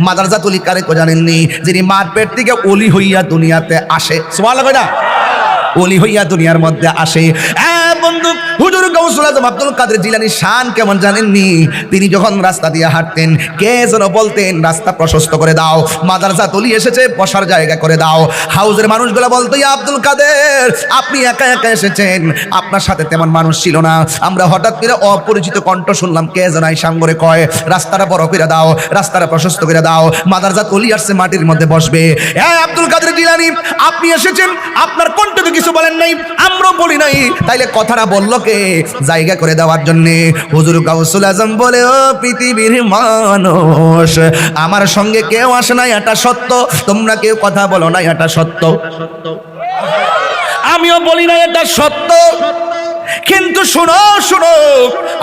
মাদারজাতুল কারে কো জানেননি, যিনি মার পেট থেকে ওলি হইয়া দুনিয়াতে আসে। সুবহানাল্লাহ কই না? ওলি হইয়া দুনিয়ার মধ্যে আসে। বন্ধু, হুজুর গাউসুল আজম আব্দুল কাদের জিলানীর শান কেমন জানেননি? তিনি যখন রাস্তা দিয়ে হাঁটতেন, কে যেন বলতেন রাস্তা প্রশস্ত করে দাও, মাদারজাতুল এসেছে বসার জায়গা করে দাও। হাউজের মানুষগুলো বলতো, ইয়া আব্দুল কাদের, আপনি একা একা এসেছেন, আপনার সাথে তেমন মানুষ ছিল না। আমরা হঠাৎ করে অপরিচিত কণ্ঠ শুনলাম, কে যেন এই সাঙ্গরে কয় রাস্তাটা বড় করে দাও, রাস্তাটা প্রশস্ত করে দাও, মাদারজাতুল আসছে মাটির মধ্যে বসবে। আব্দুল কাদের জিলানী, আপনি এসেছেন, আপনার কণ্ঠ তো কিছু বলেন নাই, আমরাও বলি নাই, তাইলে কথাটা বললো কে জায়গা করে দেওয়ার জন্য? হুজুর গাউসুল আজম বলে, ও পৃথিবীর মানুষ, আমার সঙ্গে কেউ আসে না, এটা সত্য, তোমরা কেউ কথা বলো না, এটা সত্য, আমিও বলি না এটা সত্য, কিন্তু শুনো শুনো,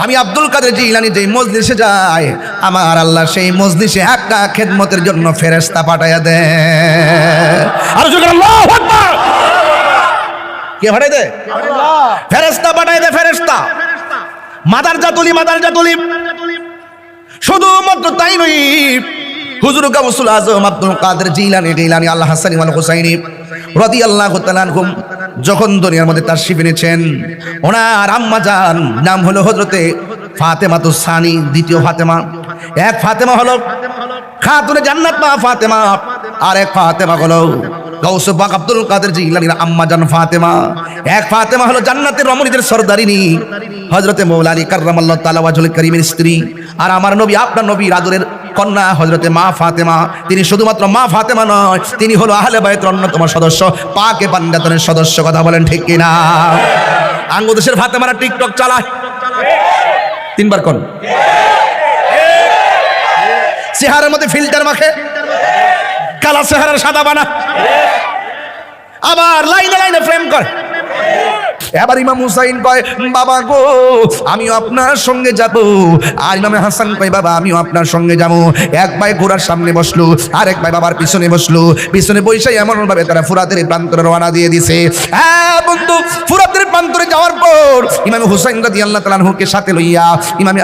আমি আব্দুল কাদের জিলানী যেই মজলিসে যাই, আমার আল্লাহ সেই মজলিসে একটা খেদমতের জন্য ফেরেশতা পাঠায়া দেয়। আর যখন আল্লাহু আকবার, কে পাঠায় দেয়? ফেরেশতা পাঠায় দেয়, ফেরেশতা। মাদারজাতুলি শুধুমাত্র তাই নয়, হুজুর গাউসুল আজম আব্দুল কাদের জিলানী আল্লাহ হাসানি ওয়াল হুসাইনি রাদিয়াল্লাহু তাআলা আনহুম যখন দুনিয়ার মধ্যে তাশরীফ এনেছেন, ওনার আম্মা জান নাম হলো হযরতে ফাতেমাতুস সানি, দ্বিতীয় ফাতেমা। এক ফাতেমা হলো খাতুনে জান্নাত মা ফাতেমা, আর এক ফাতেমা হলো গাউস পাক আব্দুল কাদের জিলানীর আম্মা জান ফাতেমা। এক ফাতেমা হলো জান্নাতের রমণীদের সরদারিনী হযরতে মৌলা আলী কাররামাল্লাহু তাআলা ওয়াজহুল কারীমের স্ত্রী, আর আমার নবী, আপনার নবীর আদরের কন্যা হযরতে মা ফাতেমা। তিনি শুধুমাত্র মা ফাতেমা নয়, তিনি হলো আহলে বাইতের অন্যতম সদস্য, পাকে পাঞ্জাতনের সদস্য। কথা বলেন ঠিক কিনা? আঙ্গুদেশের ফাতেমারা টিকটক চালায়, তিনবার কোন চেহারার মধ্যে ফিল্টার মাখে, কালা চেহারার সাদা বানা, আবার লাইনে লাইনে ফ্রেম করে। এবার ইমাম হুসাইন কয়, বাবা গো আমিও আপনার সঙ্গে যাব, আর ইমাম হাসান কয়, বাবা আমিও আপনার সঙ্গে যাব। এক ভাই ঘোড়ার সামনে বসলো, আরেক ভাই বাবার পিছনে বসলো, পিছনে বসে এমন ভাবে তারা ফুরাতের প্রান্তরে রওনা দিয়ে দিছে। হ্যাঁ বন্ধু, ফুরাতের প্রান্তরে যাওয়ার পর ইমাম হুসাইন রাদিয়াল্লাহু তাআলা আনহুকে সাথে লইয়া ইমাম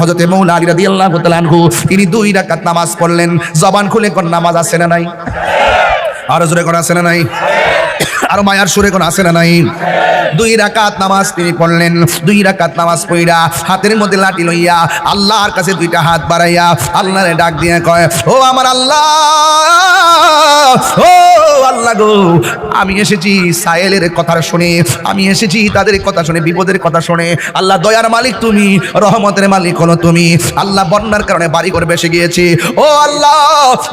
হযরতে মৌলা আলী রাদিয়াল্লাহু তাআলা আনহু তিনি 2 রাকাত নামাজ পড়লেন। জবান খুলে কোন নামাজ আছে না নাই? আরো জোরে কোন আছে না নাই? আরো মায়ার সুরে কোন আছে না নাই? 2 রাকাত নামাজ তিনি পড়লেন। 2 রাকাত নামাজ পড়া হাতের মধ্যে লাঠি লইয়া আল্লাহর কাছে 2টা হাত বাড়াইয়া আল্লাহরে ডাক দিয়ে কয়, ও আমার আল্লাহ, ও আল্লাহ গো, আমি এসেছি সায়েলের কথা শুনে, আমি এসেছি তাদের কথা শুনে, বিপদের কথা শুনে। আল্লাহ দয়ার মালিক তুমি, রহমতের মালিক হলো তুমি। আল্লাহ বন্যার কারণে বাড়িঘর ভেসে গিয়েছে, ও আল্লাহ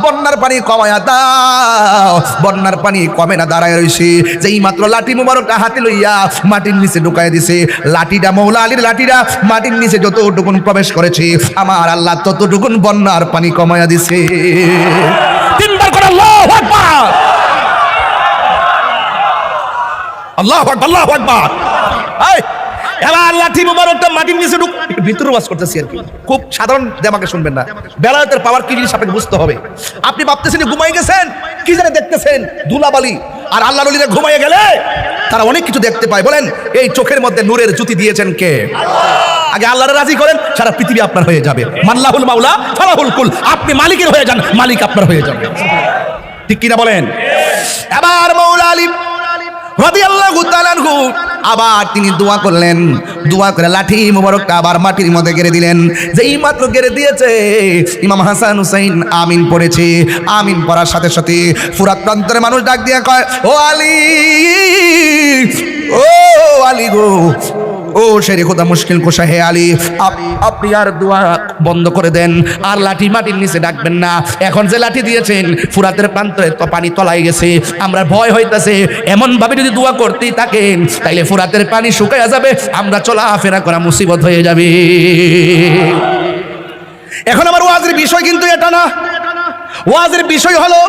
বন্যার পানি কমায়া দাও। বন্যার পানি কমে না, দাঁড়ায় রইছে। যেই মাত্র লাঠি মুবারকটা হাতে লইয়া মাটির নিচে ঢুকাই দিছে, লাঠিটা মৌলা আলীর লাঠিটা মাটির নিচে যতটুকুন প্রবেশ করেছে, আমার আল্লাহ ততটুকুন বন্যার পানি কমায়া দিছে। তিনবার করে আল্লাহু আকবার, আল্লাহু আকবার, আল্লাহু আকবার। এবার লাঠি মুবারকটা মাটির নিচে ভিতরে ওয়াজ করতেছি আর কি, খুব সাধারণ দেমাকে শুনবেন না, বেলায়েতের পাওয়ার কি জিনিস আপনাকে বুঝতে হবে। আপনি ভাবতেছেন ঘুমাই গেছেন, কি জানে দেখতেছেন ধুলাবালি, আর আল্লাহর ওলিরা ঘুমাইয়ে গেলে তারা অনেক কিছু দেখতে পায়। বলেন এই চোখের মধ্যে নূরের জ্যোতি দিয়েছেন কে? আগে আল্লাহরে রাজি করেন, সারা পৃথিবী আপনার হয়ে যাবে। মাল্লাহুল মাওলা ফালাহুল কুল, আপনি মালিকের হয়ে যান, মালিক আপনার হয়ে যাবে। ঠিক কিনা বলেন? এবার মৌলা আলী রাদিয়াল্লাহু তাআলা আনহু আবার তিনি দোয়া করলেন, দোয়া করে লাঠি মুবারকটা আবার মাটির মধ্যে গেড়ে দিলেন। যেই মাত্র গেড়ে দিয়েছে, ইমাম হাসান হুসাইন আমিন পড়েছে। আমিন পড়ার সাথে সাথে ফুরাত প্রান্তরের মানুষ ডাক দিয়ে কয়, ও আলী, ও আলী গো, ও শেরে খোদা মুশকিল কুশা, হে আলী আপনি আর দোয়া বন্ধ করে দেন, আর লাঠি মাটির নিচে ডাকবেন না। এখন যে লাঠি দিয়েছেন ফুরাতের প্রান্তরে তো পানি তলায় গেছে, আমরা ভয় হইতাছে এমন ভাবে যদি দোয়া করতেই থাকেন তাইলে ফুরাতের পানি শুকায়া যাবে, আমরা চলাফেরা করা মুসিবত হয়ে যাবে। এখন আমার ওয়াজের বিষয় কিন্তু এটা না, ওয়াজের বিষয় হলো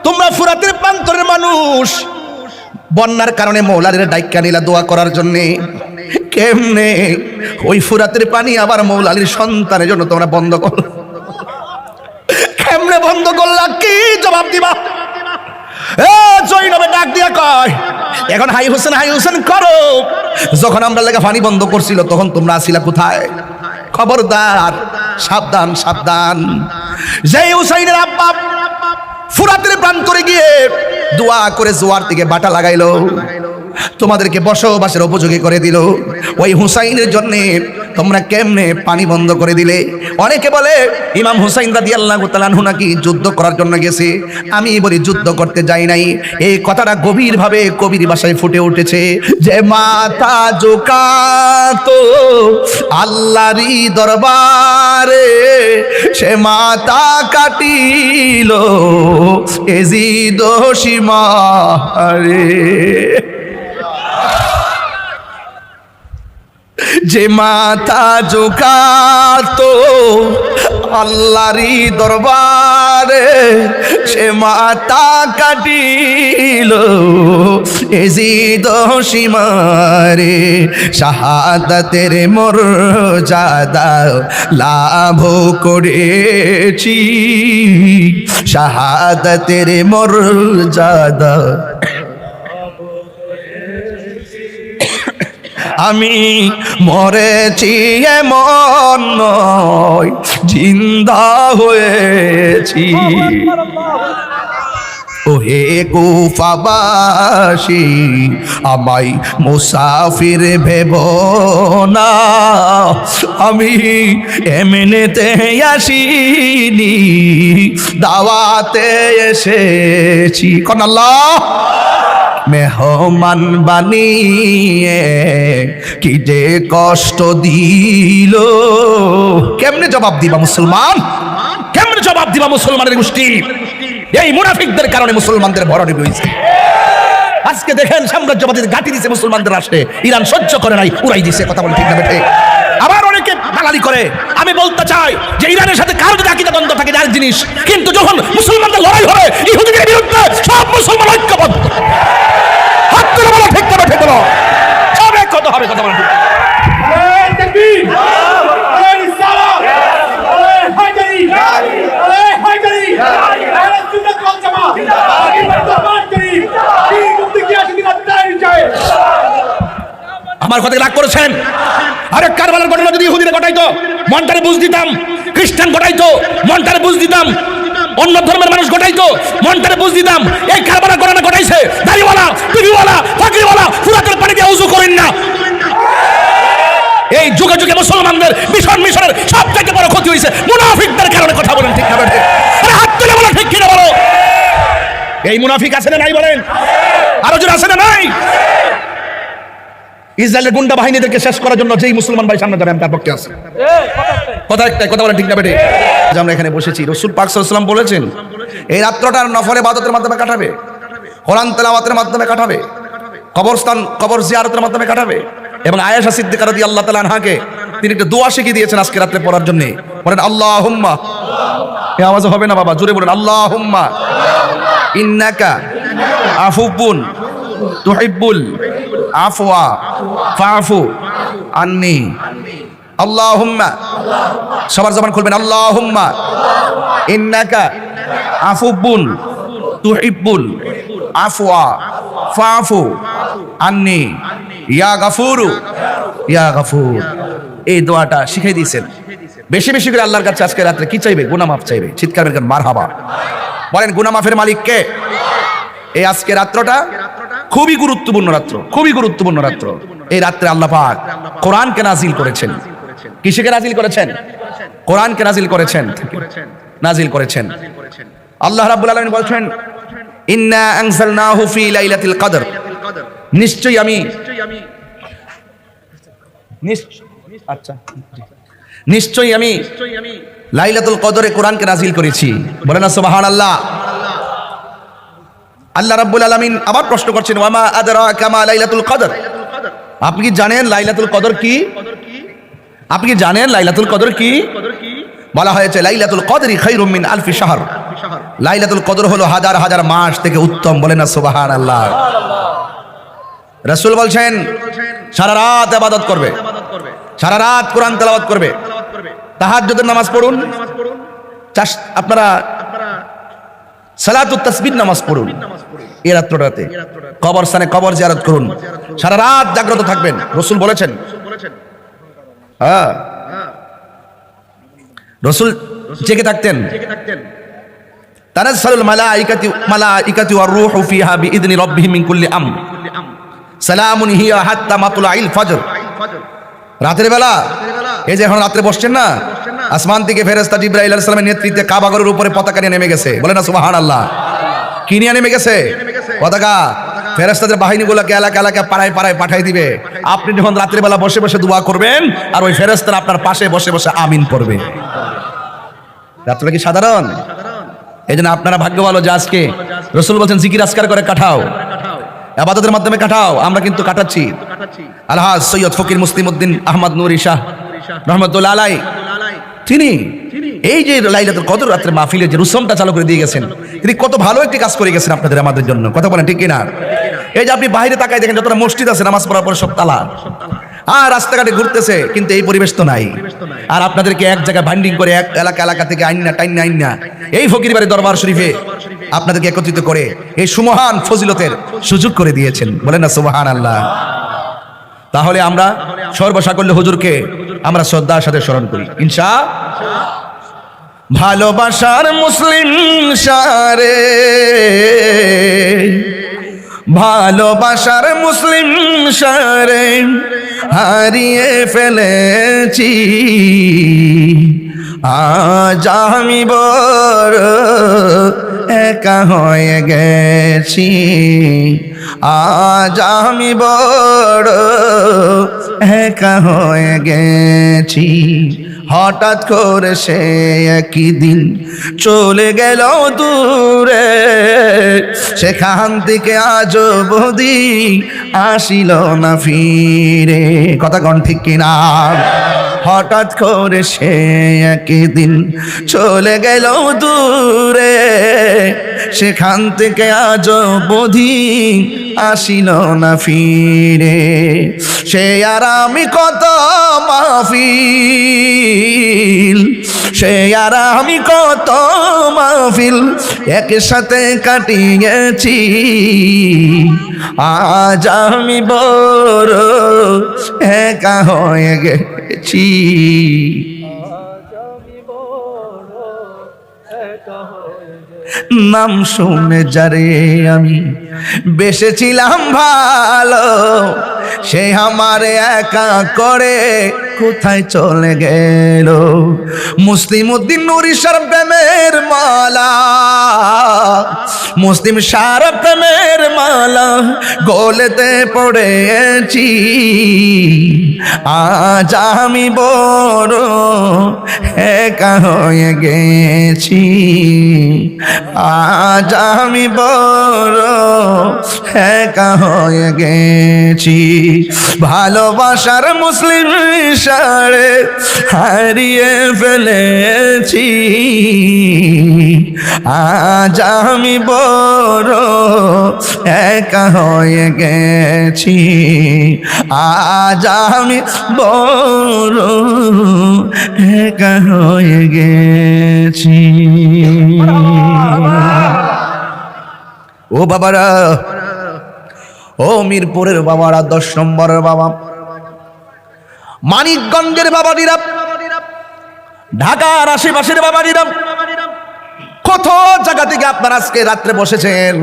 তোমরা ফুরাতের প্রান্তরের মানুষ বন্যার কারণে মৌলাদের ডাইক্কা নিলা দোয়া করার জন্যে, কেমনে ওই ফুরাতের পানি আবার মৌলা আলীর সন্তানের জন্য তোমরা বন্ধ করো? কেমনে বন্ধ করলা? কি জবাব দিবা? জৈনবে ডাক দিয়া কয়, এখন হাই হোসেন করো। যখন আমরা লেগে পানি বন্ধ করছিল তখন তোমরা আসিলা কোথায়? খবরদার, সাবধান সাবধান। যেই হুসাইনের আব্বা ফুরাতের প্রান্তরে গিয়ে দোয়া করে জোয়ার থেকে বাটা লাগাইলো, তোমাদেরকে বসবাসের উপযোগী করে দিল, ওই হুসাইনের জন্য তোমরা কেমনে পানি বন্ধ করে দিলে? অনেকে বলে ইমাম হুসাইন রাদিয়াল্লাহু তাআলা আনহু নাকি যুদ্ধ করার জন্য গেছে। আমি বলি যুদ্ধ করতে যাই নাই। এই কথাটা গভীরভাবে কবির ভাষায় ফুটে উঠেছে যে মাথা ঝুঁকাতো আল্লাহরই দরবারে, সে মাথা কাটিল এজিদ সীমারে। যে মাথা ঝুঁকাতো আল্লাহরই দরবারে, সে মাথা কাটিল এজিদ সীমারে। শাহাদাতের মর্যাদা লাভ করেছি, শাহাদাতের মর্যাদা আমি মরেছি এমন নয়, জিন্দা হয়েছি। ওহে কুফাবাসী আমায় মুসাফির ভেব না, আমি এমনিতে আসিনি, দাওয়াতে এসেছি। কোন আল্লাহ মেহমান বানিয়ে কি যে কষ্ট দিল। কেমনে জবাব দিবা মুসলমান? কেমনে জবাব দিবা মুসলমানের গোষ্ঠী? এই মুনাফিকদের কারণে মুসলমানদের ভরণে রয়েছে। আজকে দেখেন সাম্রাজ্যবাদীর ঘাঁটি দিছে মুসলমানদের রাষ্ট্রে, ইরান সহ্য করে নাই, উড়াই দিছে। কথা বলে ঠিক না বেঠে? আবার অনেকে দালালি করে। আমি বলতে চাই যে ইরানের সাথে কারো যদি আকীদা দ্বন্দ্ব থাকে এক জিনিস, কিন্তু যখন মুসলমানদের লড়াই হবে ইহুদিদের বিরুদ্ধে, সব মুসলমান ঐক্যবদ্ধ। হাত তুলে বলো ঠিক না বেঠে? বলো সবে কত হবে? কথা বলে ঠিক? আমার কথা রাগ করেছেন? আরে কারবালার ঘটনা যদি ইহুদিরা ঘটাইতো মনটারে বুঝ দিতাম, খ্রিস্টান ঘটাইতো মনটারে বুঝ দিতাম, অন্য ধর্মের মানুষ ঘটাইতো মনটারে বুঝ দিতাম। এই কারবালার ঘটনা ঘটাইছে দাড়িওয়ালা, টুপিওয়ালা, ফাকরিওয়ালা, ফুরাতের পানি দিয়ে ওযু করেন না। এই যুগে যুগে মুসলমানদের মিশনের সবথেকে বড় ক্ষতি হয়েছে মুনাফিকদের কারণে। কথা বলেন ঠিক না বেঠে? আরে হাত তুলে বলো ঠিক কিনা বলো। এই মুনাফিক আছে না নাই বলেন? আরো জন আছে না নাই? ইসরায়েলের গুন্ডা বাহিনীদেরকে শেষ করার জন্য যেই মুসলমান ভাই সামনে যাবে আমি তার পক্ষে আছে। কথা একটাই, কথা বলেন ঠিক না বেঠে? আমরা এখানে বসেছি, রাসূল পাক সাল্লাল্লাহু আলাইহি ওয়াসাল্লাম বলেছেন এই রাত্রটার নফল ইবাদতের মাধ্যমে কাটাবে, কোরআন তেলাওয়াতের মাধ্যমে কাটাবে, কবর জিয়ারতের মাধ্যমে কাটাবে। এবং আয়েশা সিদ্দিকা রাদিয়াল্লাহু তাআলা আনহাকে তিনি একটা দোয়া শিখিয়ে দিয়েছেন আজকে রাতে পড়ার জন্য। বলেন আল্লাহুম্মা, এই আওয়াজ হবে না বাবা, জোরে বলেন আল্লাহুম্মা ইন্নাকা আফুবুন তুহিব্বুল আফওয়া ফাআফু আন্নি। আল্লাহুম্মা, সবার জবান খুলবেন, আল্লাহুম্মা ইন্নাকা আফুবুন তুহিব্বুল আফওয়া ফাআফু আন্নি ইয়া গাফুরু ইয়া গাফুর। এই দোয়াটা শিখিয়ে দিয়েছেন। বেশি বেশি করে আল্লাহর কাছে আজকে রাত্রে কি চাইবে? গুনাহ মাফ চাইবে। চিৎকার করে মারহাবা বলেন। গুনাহ মাফের মালিক কে? এই আজকে রাত্রটা খুবই গুরুত্বপূর্ণ রাত্র, খুবই গুরুত্বপূর্ণ রাত্র। এই রাত্রে আল্লাহ পাক কোরআনকে নাজিল করেছেন। কিসেকে নাজিল করেছেন? কোরআনকে নাজিল করেছেন, নাজিল করেছেন। আল্লাহ রাব্বুল আলামিন বলছেন ইন্না আনজালনাহু ফি লাইলাতিল কদর, নিশ্চয়ই আমি নিশ্চয়ই আমি লাইলাতুল কদরে কোরআনকে নাজিল করেছি। বলেন না সুবহানাল্লাহ। আল্লাহ রাব্বুল আলামিন আবার প্রশ্ন করছেন ওয়ামা আদরাকা মা লাইলাতুল কদর, আপনি কি জানেন লাইলাতুল কদর কি? আপনি কি জানেন লাইলাতুল কদর কি? বলা হয়েছে লাইলাতুল কদরি খায়রুম মিন আলফি শাহর, লাইলাতুল কদর হলো হাজার হাজার মাস থেকে উত্তম। বলেন না সুবহানাল্লাহ। রাসূল বলছেন সারা রাত ইবাদত করবে, সারা রাত কোরআন তেলাওয়াত করবে, তাহাজ্জুদের নামাজ পড়ুন, আপনারা সালাতুত তাসবিহ নামাজ পড়ুন এই রাত্রটাতে, কবরস্থানে কবর জিয়ারত করুন, সারা রাত জাগ্রত থাকবেন। রাসূল বলেছেন, হ্যাঁ রাসূল জেগে থাকতেন। তানাজ্জালুল মালাইকাতু ওয়ার রূহু ফিহা বিইذن রাব্বিহিম মিন কুল্লি আমর সালামুন হিয়া হাত্তা মাতলাইল ফজর। রাতের বেলা এই যে এখন রাতে বসছেন না, আসমান থেকে ফেরেশতা জিবরাইল আলাইহিস সালামের নেতৃত্বে কাবা ঘরের উপরে পতাকা নিয়ে নেমে গেছে। বলেন না সুবহানাল্লাহ। কি নিয়ে নেমে গেছে? পতাকা। ফেরেশতাদের বাহিনীগুলোকে এলাকা এলাকা পাড়ায় পাড়ায় পাঠিয়ে দিবে। আপনি যখন রাতের বেলা বসে বসে দোয়া করবেন আর ওই ফেরেশতারা আপনার পাশে বসে বসে আমিন পড়বে। রাতটা কি সাধারণ? এই জন্য আপনারা ভাগ্য ভালো যে আজকে রাসূল বলছেন জিকির আজকার করে কাটাও, ইবাদতের মাধ্যমে কাটাও। আমরা কিন্তু কাটাচ্ছি। আলহাজ সৈয়দ ফকির মুসলিম উদ্দিন আহমদ নুরি শাহ রহমতুল্লাহ আলাই তিনি এই যে লাইলাতুল কদর রাতের মাহফিলে যে রুসমটা চালু করে দিয়ে গেছেন, তিনি কত ভালো একটি কাজ করে গেছেন আপনাদের আমাদের জন্য। কথা বলেন ঠিক কিনা? এই যে আপনি বাইরে তাকায় দেখেন যতটা মসজিদ আছে নামাজ পড়ার পর সব তালা, আর রাস্তাঘাটে ঘুরতেছে, কিন্তু এই পরিবেশ তো নাই। আর আপনাদেরকে এক জায়গায় বাইন্ডিং করে এক এলাকা এলাকা থেকে আইনা এই ফকির বাড়ি দরবার শরীফে আপনাদেরকে একত্রিত করে এই সুমহান ফজিলতের সুযোগ করে দিয়েছেন। বলেন না সুবহানাল্লাহ। তাহলে আমরা সর্বসাকল্য হুজুরকে আমরা শ্রদ্ধার সাথে স্মরণ করি ইনশাআল্লাহ। ভালোবাসার মুসলিম সারে, ভালোবাসার মুসলিম সারে হারিয়ে ফেলেছি, আজ আমি বড় একা হয়ে গেছি, আজ আমি বড় একা হয়ে গেছি। হঠাৎ করে সে একই দিন চলে গেল দূরে, সেখান থেকে আজ অবধি আসিল না ফিরে। কথা কোন ঠিক কিনা? হঠাৎ করে সে একই দিন চলে গেল দূরে, সেখান থেকে আজ অবধি আসিল না ফিরে। সে আর আমি কত মাহফিল, সে আর আমি কত মাহফিল একসাথে কাটিয়েছি, আজ আমি বড় একা হয়ে গেছি। নাম শুনে যারে আমি বেসেছিলাম ভালো, সে আমারে একা করে কোথায় চলে গেল। মুসলিম উদ্দিন নুরি শাহ প্রেমের মালা, মুসলিম শাহ প্রেমের মালা গলেতে পড়েছি, আজ আমি বড় একা হয়ে গেছি, আজ আমি বড় একা হয়ে গেছি। ভালোবাসার মুসলিম সারে হারিয়ে ফেলেছি, আজ আমি বড় একা হয়ে গেছি, আজ আমি বড় একা হয়ে গেছি। ও বাবারা, ও মিরপুরের বাবারা, 10 নম্বরের বাবা, মানিকগঞ্জের বাবাজিরা, ঢাকার আশেপাশের বাবাজিরা, কত জায়গা থেকে আপনারা আজকে রাত্রে বসেছেন।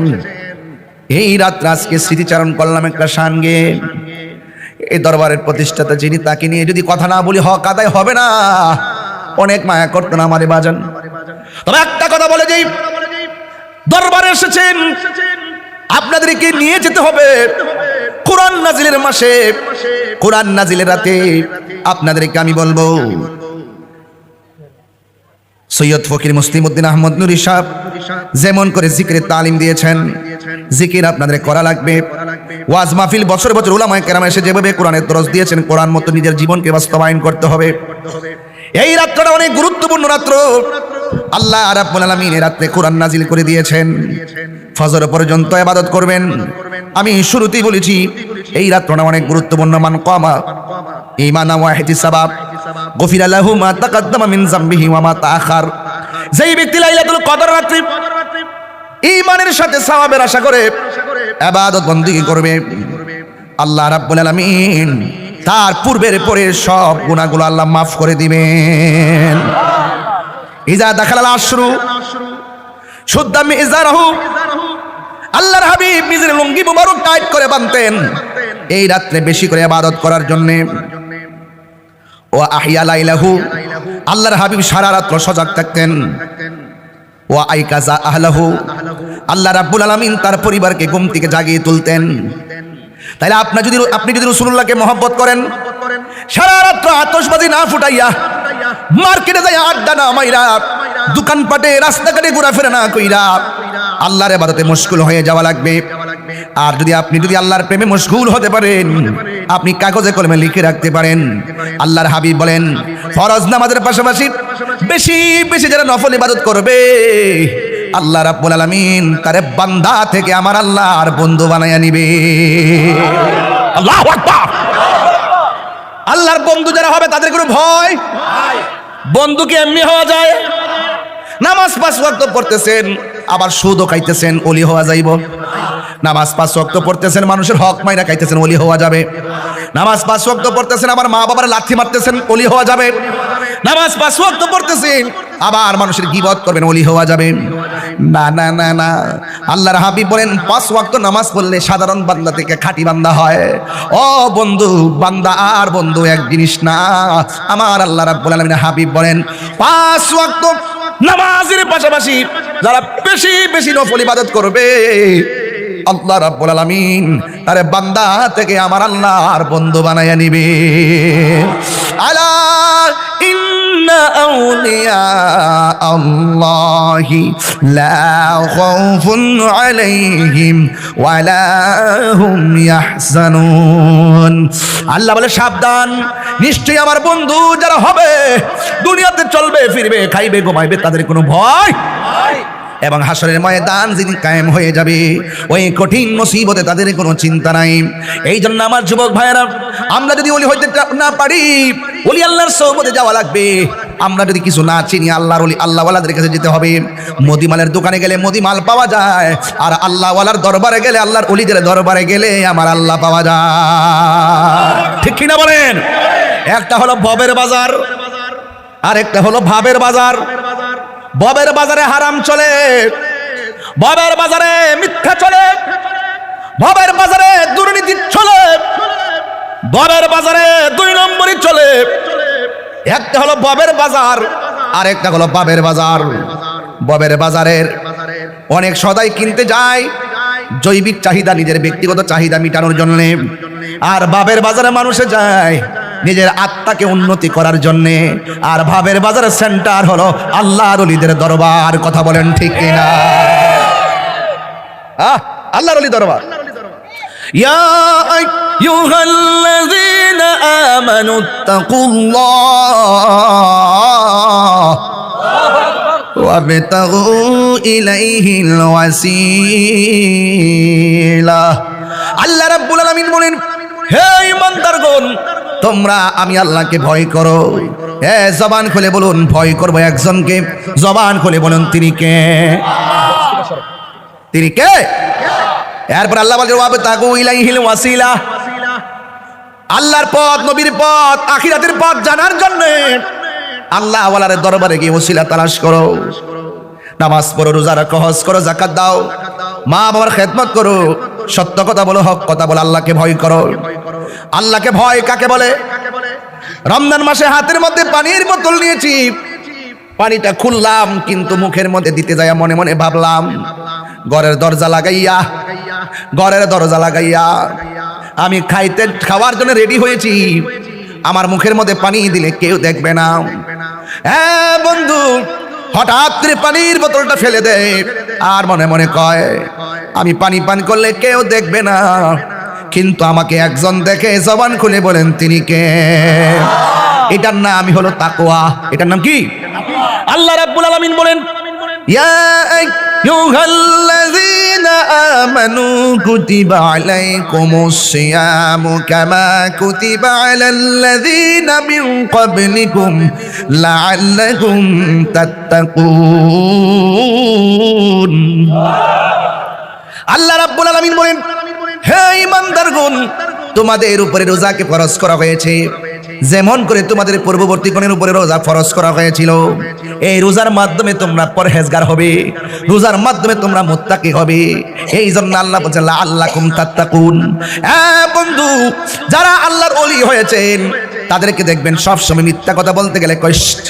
এই রাত্রে আজকে স্মৃতিচারণ করলাম একটা শানগে। এই দরবারের প্রতিষ্ঠাতা যিনি, তাকে নিয়ে যদি কথা না বলি হক আদায় হবে না। অনেক মায়া করতেন আমারে বাজান। তবে একটা কথা বলে যাই, দরবারে এসেছেন, আপনাদেরকে নিয়ে যেতে হবে কোরআন নাজিলের মাসে, কোরআন নাজিলের রাতে। আপনাদেরকে আমি বলবো, সৈয়দ ফকির মুসলিম উদ্দিন আহমদ নুরি সাহেব যেমন করে জিকিরের তালিম দিয়েছেন, জিকির আপনাদের করা লাগবে। ওয়াজ মাহফিল বছর বছর উলামায়ে কেরাম এসে যেভাবে কোরআনের দরস দিয়েছেন, কোরআন মতো নিজের জীবনকে বাস্তবায়ন করতে হবে। এই রাতটা অনেক গুরুত্বপূর্ণ রাত্র। আল্লাহ রাব্বুল আলামিন এই রাতে কোরআন নাজিল করে দিয়েছেন। ফজর পর্যন্ত ইবাদত করবেন। আমি শুরুতেই বলেছি এই রাতটা অনেক গুরুত্বপূর্ণ। মান কামা ঈমানা ওয়া ইহতিসাবাব গফিরা লাহু মা তাকাদ্দামা মিন যামবিহি ওয়া মা তাআখার। যেই ব্যক্তি লাইলাতুল কদর রাতে ঈমানের সাথে সওয়াবের আশা করে ইবাদত বندگی করবে, আল্লাহ রাব্বুল আলামিন তার পূর্বের পরের সব গুনাহগুলো আল্লাহ মাফ করে দিবেন। ইজা দাখালাল আশরু শুদ্দা মিজারহু, আল্লাহর হাবিব নিজের লুঙ্গি মুবারক টাইট করে বাঁধতেন এই রাত্রে বেশি করে ইবাদত করার জন্য। ও আহিয়া লাইলাহু, আল্লাহর হাবিব সারা রাত সজাগ থাকতেন। ও আইকাজা আহলাহু, আল্লাহ রাব্বুল আলামিন তার পরিবারকে ঘুম থেকে জাগিয়ে তুলতেন। তাইলে আপনি যদি রাসূলুল্লাহকে মহব্বত করেন, সারা রাত আতশবাজি না ফুটাইয়া, মার্কেটে যাই আড্ডা না মাইরা, দোকানপাটে রাস্তাঘাটে ঘোরাফেরা না কইরা আল্লাহর ইবাদতে মশগুল হয়ে যাওয়া লাগবে। আর আপনি যদি আল্লাহর প্রেমে মশগুল হতে পারেন, আপনি কাগজে কলমে লিখে রাখতে পারেন। আল্লাহর হাবিব বলেন, ফরজ নামাজের পাশাপাশি বেশি বেশি যারা নফল ইবাদত করবে, আল্লাহ রাব্বুল আলামিন তারে বান্দা থেকে আমার আল্লাহর বন্ধু বানায়া নিবে। আল্লাহু আকবার। আল্লাহর বন্ধু যারা হবে তাদের কোনো ভয়, বন্ধু কি এমনি হওয়া যায়? নামাজ 5 ওয়াক্ত পড়তেছেন আবার সুদও খাইতেছেন, ওলি হওয়া যাইব? নামাজ 5 ওয়াক্ত পড়তেছেন, মানুষের হক মাইরা খাইতেছেন, ওলি হওয়া যাবে? নামাজ 5 ওয়াক্ত পড়তেছেন আবার মা বাবার লাথি মারতেছেন, ওলি হওয়া যাবে? নামাজ 5 ওয়াক্ত পড়তেছেন আবার মানুষের গীবত করবেন, ওলি হওয়া যাবে? না না না না। আল্লাহর হাবিব বলেন 5 ওয়াক্ত নামাজ পড়লে সাধারণ বান্দা থেকে খাঁটি বান্দা হয়। ও বন্ধু, বান্দা আর বন্ধু এক জিনিস না। আমার আল্লাহ রাব্বুল আলামিন হাবিব বলেন 5 ওয়াক্ত নামাজের পাশাপাশি যারা বেশি বেশি নফল ইবাদত করবে, আল্লাহ রাব্বুল আলামিন আরে বান্দা থেকে আমার আল্লাহর বন্ধু বানায়া নিবে। আলা ইন্না আউলিয়া আল্লাহি লা খাউফুন আলাইহিম ওয়ালা হুম ইয়াহজানুন। আল্লাহ বলে সাবধান, নিশ্চয়ই আমার বন্ধু যারা হবে, দুনিয়াতে চলবে ফিরবে, খাইবে ঘুমাইবে, তাদের কোনো ভয় এবং হাসরের ময়দান যেদিন কায়েম হয়ে যাবে, ওই কঠিন মুসিবতে তাদের কোনো চিন্তা নাই। এই জন্য আমার যুবক ভাইয়েরা, আমরা যদি ওলি হইতে না পারি, ওলি আল্লাহর সোহবতে যাওয়া লাগবে। আমরা যদি কিছু না চিনি, আল্লাহর ওলি আল্লাহওয়ালাদের কাছে যেতে হবে। মদিমালের দোকানে গেলে মদিমাল পাওয়া যায়, আর আল্লাহওয়ালার দরবারে গেলে, আল্লাহর ওলিদের দরবারে গেলে আমার আল্লাহ পাওয়া যায়। ঠিক কিনা বলেন? একটা হলো ভবের বাজার, আর একটা হলো ভাবের বাজার। ভবের বাজারে হারাম চলে, ভবের বাজারে মিথ্যা চলে, ভবের বাজারে দুর্নীতি চলে, ভবের বাজারে 2 নম্বরই চলে। একটা হলো ভবের বাজার, আর একটা হলো ভাবের বাজার। ভবের বাজারের অনেক সদাই কিনতে যায় জৈবিক চাহিদা, নিজের ব্যক্তিগত চাহিদা মিটানোর জন্য, আর ভাবের বাজারে মানুষে যায় নিজের আত্মাকে উন্নতি করার জন্যে। আর ভাবের বাজারের সেন্টার হলো আল্লাহর ওলিদের দরবার। কথা বলেন ঠিক কিনা? আল্লাহর ওলি দরবার। ইয়া আইয়ুহাল্লাযীনা আমানুত্তাকুল্লাহ ওয়াবতাগু ইলাইহিল ওয়াসিলা। আল্লাহ রাব্বুল আলামিন বলেন, হে ঈমানদারগণ, তোমরা আমি আল্লাহকে ভয় করো। জবান খুলে বলুন, ভয় করবো একজনকে। জবান খুলে বলুন, তিনি কে? তিনি কে? এরপর আল্লাহ বলেন ওয়াবতাগু ইলাইহিল ওয়াসিলা, আল্লাহর পথ, নবীর পথ, আখিরাতের পথ জানার জন্য আল্লাহ ওয়ালার দরবারে গিয়ে ওসিলা তালাশ করো। নামাজ পড়ো, রোজা রাখো, হজ করো, যাকাত দাও, মা বাবার খেদমত করো, সত্য কথা বলো, হক কথা বলো, আল্লাহকে ভয় করো। আল্লাহকে ভয় কাকে বলে? রমজান মাসে হাতের মধ্যে পানির বোতল নিয়েছি, পানিটা খুললাম, কিন্তু মুখের মধ্যে দিতে যায় মনে মনে ভাবলাম, ঘরের দরজা লাগাইয়া আমি খাওয়ার জন্য রেডি হয়েছি, আমার মুখের মধ্যে পানি দিলে কেউ দেখবে না। হ্যাঁ বন্ধু, হঠাৎ করে পানির বোতলটা ফেলে দেয়, আর মনে মনে কয় আমি পানি পান করলে কেউ দেখবে না, কিন্তু আমাকে একজন দেখে। জবান খুলে বলেন, তিনি কে? এটার নামই হলো তাকওয়া। এটার নাম কি? আল্লাহ রাব্বুল আলামিন বলেন, ইয়া আইয়ুহাল্লাযীনা আমানু কুতিবা আলাইকুমুস সিয়ামু কামা কুতিবা আলাল্লাযীনা মিন ক্বাবলিকুম লাআল্লাকুম তাত্তাকুন। আল্লাহ রাব্বুল আলামিন বলেন, হে ঈমানদারগণ, তোমাদের উপরে রোজাকে ফরজ করা হয়েছে যেমন করে তোমাদের পূর্ববর্তীগণের উপরে রোজা ফরজ করা হয়েছিল, এই রোজার মাধ্যমে তোমরা পরহেজগার হবে, রোজার মাধ্যমে তোমরা মুত্তাকি হবে। এই জন্য আল্লাহ বলেন লাআল্লাকুম তাত্তাকুন। বন্ধু, যারা আল্লাহর ওলি হয়েছেন তাদেরকে দেখবেন সবসময় মিথ্যা কথা বলতে গেলে কষ্ট,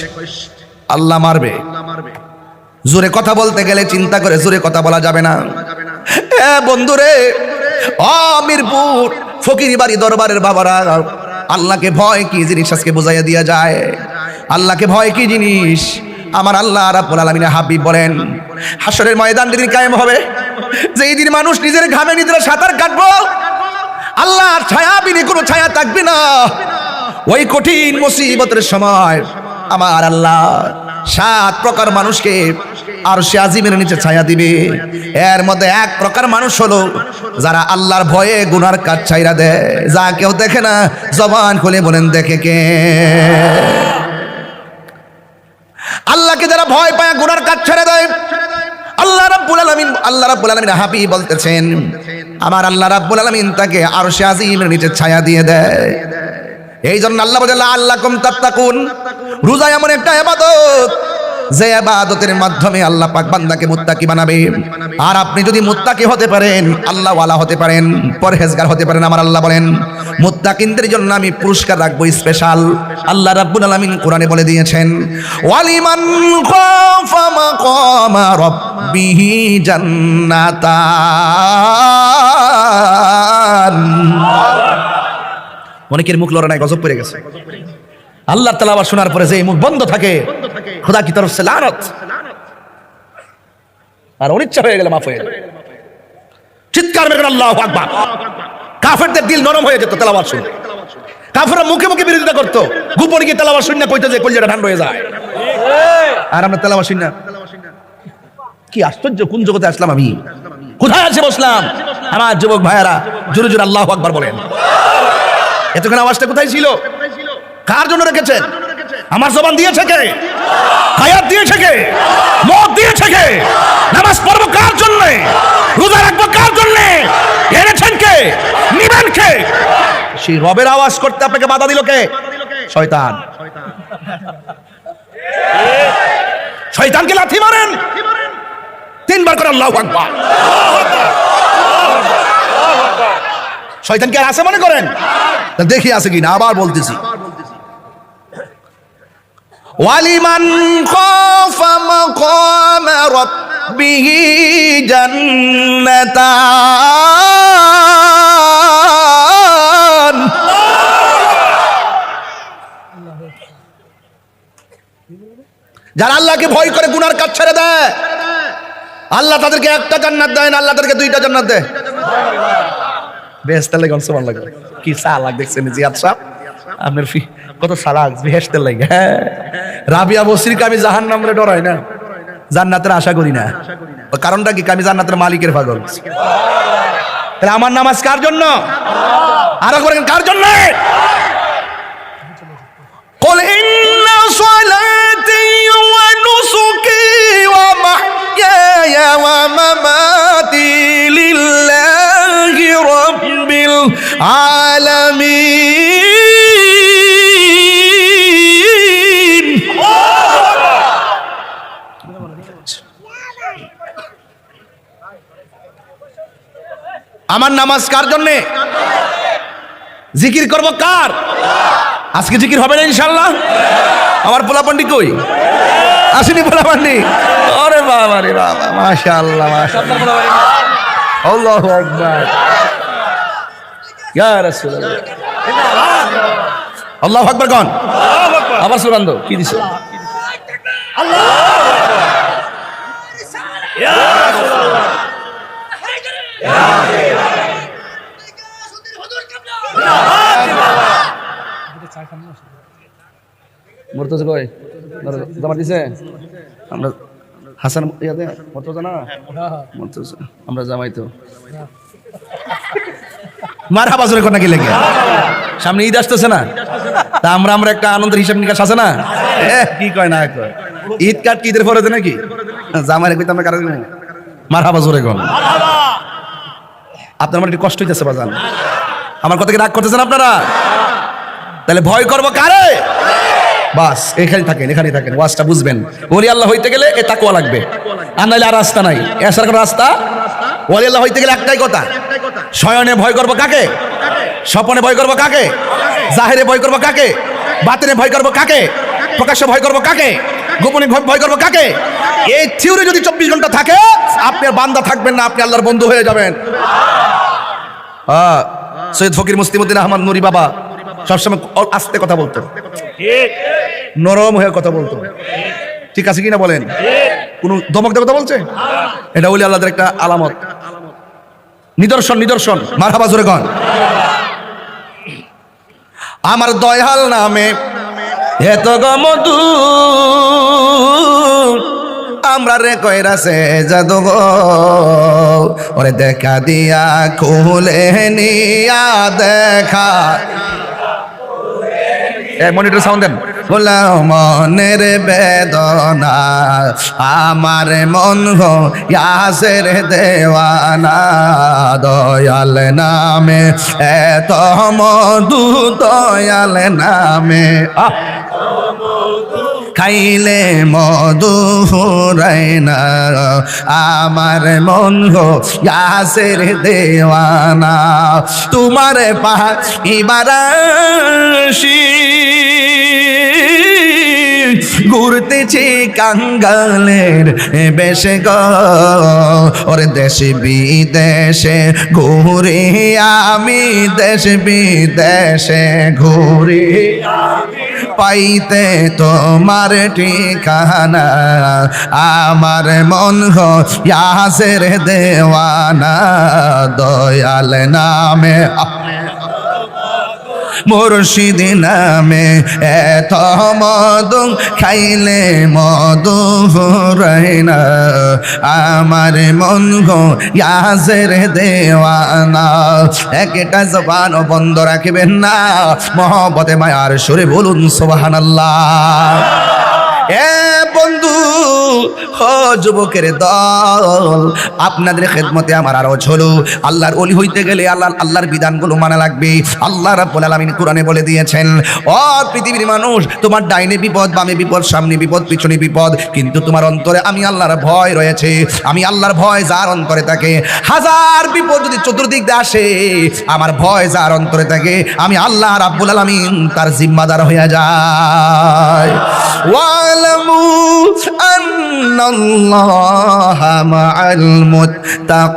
আল্লাহ মারবে। জোরে কথা বলতে গেলে চিন্তা করে জোরে কথা বলা যাবে না। বন্ধুরে, মিরপুর ফকির বাড়ি দরবারের বাবারা, আল্লাহকে ভয় কি জিনিস আজকে বোঝাইয়া দিয়া যায়। আল্লাহকে ভয় কি জিনিস আমার আল্লাহ রাব্বুল আলামিন হাবিব বলেন, হাসরের ময়দান যেদিন কায়েম হবে, যেই দিন মানুষ নিজের ঘামে নিজের সাঁতার কাটবো, আল্লাহর ছায়া বিনে কোনো ছায়া থাকবে না। ওই কঠিন মুসিবতের সময় আমার আল্লাহ 7 প্রকার মানুষকে আরশে আজিমের নিচে ছায়া দিবে। এর মধ্যে 1 প্রকার মানুষ হলো যারা আল্লাহর ভয়ে গুনার কাজ ছাইরা দেয়। যা কেউ দেখে না, জবান খুলে বলেন দেখে কে? আল্লাহকে যারা ভয় পায় গুনার কাজ ছেড়ে দেয়, আল্লাহ রাব্বুল আলামিন হাবিব বলতেছেন আমার আল্লাহ রাব্বুল আলামিন তাকে আরশে আজিমের নিচে ছায়া দিয়ে দেয়। এই জন্য আল্লাহ বলে লাআল্লাকুম তাত্তাকুন। রোজা এমন একটা ইবাদত যে ইবাদতের মাধ্যমে আল্লাহ পাক বান্দাকে মুত্তাকি বানাবে। আর আপনি যদি মুত্তাকি হতে পারেন, আল্লাহ ওয়ালা হতে পারেন, পরহেজগার হতে পারেন, আমার আল্লাহ বলেন মুত্তাকিনদের জন্য আমি পুরস্কার রাখবো স্পেশাল। আল্লাহ রাব্বুল আলামিন কোরআনে বলে দিয়েছেন ওয়ালিমান খাফা মাকামা রাব্বিহি জান্নাতান। অনেকের মুখ লড়া নাই, গজব পড়ে গেছে। আল্লাহ তেলাওয়াত শোনার পরে যে মুখ বন্ধ থাকে, খোদা কি তরফ সে লানত, আর অনিচ্ছা হয়ে গেলে মাফ হয়ে গেল। চিৎকার মেরে আল্লাহু আকবার। কাফেরদের দিল নরম হয়ে যেত তেলাওয়াত শুনে। কাফেররা মুখে মুখে বিরোধিতা করতো, গোপনে গিয়ে তেলাওয়াত শুনে কইতে যে কলিজাটা ঠান্ডা হয়ে যায়। আর আমরা তেলাওয়াত শুনি না, কি আশ্চর্য! কোন জগতে আসলাম আমি? কোথায় আছে বসলাম? আমার যুবক ভাইয়ারা জোরে জোরে আল্লাহু আকবার বলেন। এতক্ষণ আওয়াজটা কোথায় ছিল? কার জন্য রেখেছেন? আমার জবান দিয়েছে কে? হায়াত দিয়েছে কে? মত দিয়েছে কে? নামাজ পড়ব কার জন্য? রোজা রাখবো কার জন্য? এনেছেন কে? নিবেন কে? সেই রবের আওয়াজ করতে আপনাকে বাধা দিল কে? শয়তান। শয়তানকে লাথি মারেন, 3 বার করে আল্লাহু আকবার। শয়তান কি আর আছে মনে করেন? দেখি আছে কিনা, আবার বলতেছি ওয়ালিমান খাফা মাকামা রাব্বিহি জান্নাতান। যারা আল্লাহকে ভয় করে গুনার কাজ ছেড়ে দেয়, আল্লাহ তাদেরকে 1টা জান্নাত দেয় না, আল্লাহ তাদেরকে 2টা জান্নাত দেয়। বেহেশতের লাগে সুবহান আল্লাহ। কি সালাক দেখছেন জিয়াদ সাহেব, আপনার কত সালাক বেহেশতের লাগে। হ্যাঁ, রাবিয়া বসরিকে আমি জাহান্নামে ডরাই না, জান্নাতের আশা করি না। কারণটা কি? আমি জান্নাতের মালিকের পাগল। তাহলে আমার নামাজ কার জন্য? আরো করেন কার জন্য? কুল ইন্না সালাতি ওয়া নুসুকি ওয়া মাহইয়ায়া ওয়া মামাতি লিল্লাহি রাব্বিল আলামিন। আমার নামাজ কার জন্য? জিকির করব কার? আজকে জিকির হবে না ইনশাআল্লাহ? আমার পোলাপান্ডি কই? আসেনি পোলাপান্ডি? আরে বাবা রে বাবা, মাশাআল্লাহ মাশাআল্লাহ, আল্লাহু আকবার, ইয়া রাসূলুল্লাহ, আল্লাহু আকবার কোন? আবার সুরান দাও, কি দিছো? আল্লাহু আকবার, ইয়া রাসূলুল্লাহ, ইয়া মুর্তজা কই? জামা দিছে? আমরা হাসান ইয়াতে মুর্তজা না? মুর্তজা আমরা জামাই তো মারহাবা জোরে কোন নাকি লাগে। সামনে ঈদ আসতেছে না, তা আমরা একটা আনন্দের হিসাব নিকাশ আছে না? কি কয় না কয়? ঈদ কাট কি ঈদের পরে দেয় নাকি? জামাই কইতে আমরা কারণ মারহাবা জোরে কোন। আপনার আমার একটু কষ্ট হইতেছে বাজান, আমার কথা কি রাগ করতেছেন আপনারা? তাহলে ভয় করবো কারে? বাস এখানে থাকেন ওয়াজটা বুঝবেন। ওলি আল্লাহ হইতে গেলে এ তাকওয়া লাগবে, আর নাহলে আর রাস্তা নাই, এসার কোনো রাস্তা। ওলি আল্লাহ হইতে গেলে একটাই কথা, শয়নে ভয় করবো কাকে? স্বপনে ভয় করবো কাকে? জাহেরে ভয় করবো কাকে? বাতিনে ভয় করবো কাকে? প্রকাশ্যে ভয় করবো কাকে? গোপনে ভয় করবো কাকে? এই থিওরি যদি 24 ঘন্টা থাকে, আপনি আর বান্দা থাকবেন না, আপনি আল্লাহর বন্ধু হয়ে যাবেন। সৈয়দ ফকির মুস্তিমউদ্দিন আহমদ নুরি বাবা সবসময় আস্তে কথা বলতো, নরম হয়ে কথা বলতো, ঠিক আছে কিনা বলেন? কোন ধমক দিয়ে কথা বলছে? এটা ওলি আল্লাহদের একটা আলামত, নিদর্শন। মারহাবা জোরে কন। আমার দয়াল নামে এত গমদু আমরা রে কইরাছে জাদু গো, ওরে দেখা দিয়া খুলে নিয়া দেখা। মনিটর সাউন্ড দেন। বললাম মনের বেদনা আমার মন গো ইয়াসের দেওয়ানা, দয়াল নামে এত মধু, দয়াল নামে খাইলে মধু ফুরায় না, আমার মন গো ইয়াসের দেওয়ানা। তোমার পাহিবারাশি ঘুরতেছি কাঙ্গালের বেশে গো, ওর দেশে বিদেশে ঘুরে আমি, দেশ বিদেশে ঘুরে পাইতে তোমার ঠিকানা, আমার মন গো ইয়াসের দেওয়ানা, দয়াল নামে মুর্শিদ নামে এত মধু খাইলে মধু ফুরায় না, আমার মন গো ইয়াসের দেওয়ানা। একটা জবান বন্ধ রাখবেন না, মহব্বতে মায়ার সুরে বলুন সুবহানাল্লাহ। এ বন্ধু ও যুবকের দল, আপনাদের খেদমতে আমার আরজ হলো, আল্লাহর ওলি হইতে গেলে আল্লাহর বিধানগুলো মানা লাগবে। আল্লাহ রাব্বুল আলামিন কোরআনে বলে দিয়েছেন, ও পৃথিবীর মানুষ, তোমার ডাইনে বিপদ, বামে বিপদ, সামনে বিপদ, পিছনে বিপদ, কিন্তু তোমার অন্তরে আমি আল্লাহর ভয় রয়েছে। আমি আল্লাহর ভয় যার অন্তরে থাকে, হাজার বিপদ যদি চতুর্দিক দিয়ে আসে, আমার ভয় যার অন্তরে থাকে, আমি আল্লাহ রাব্বুল আলামিন তার জিম্মাদার হয়ে যায়। ওয়ালামু আন্নাল্লাহা মাআল মুত্তাকিন।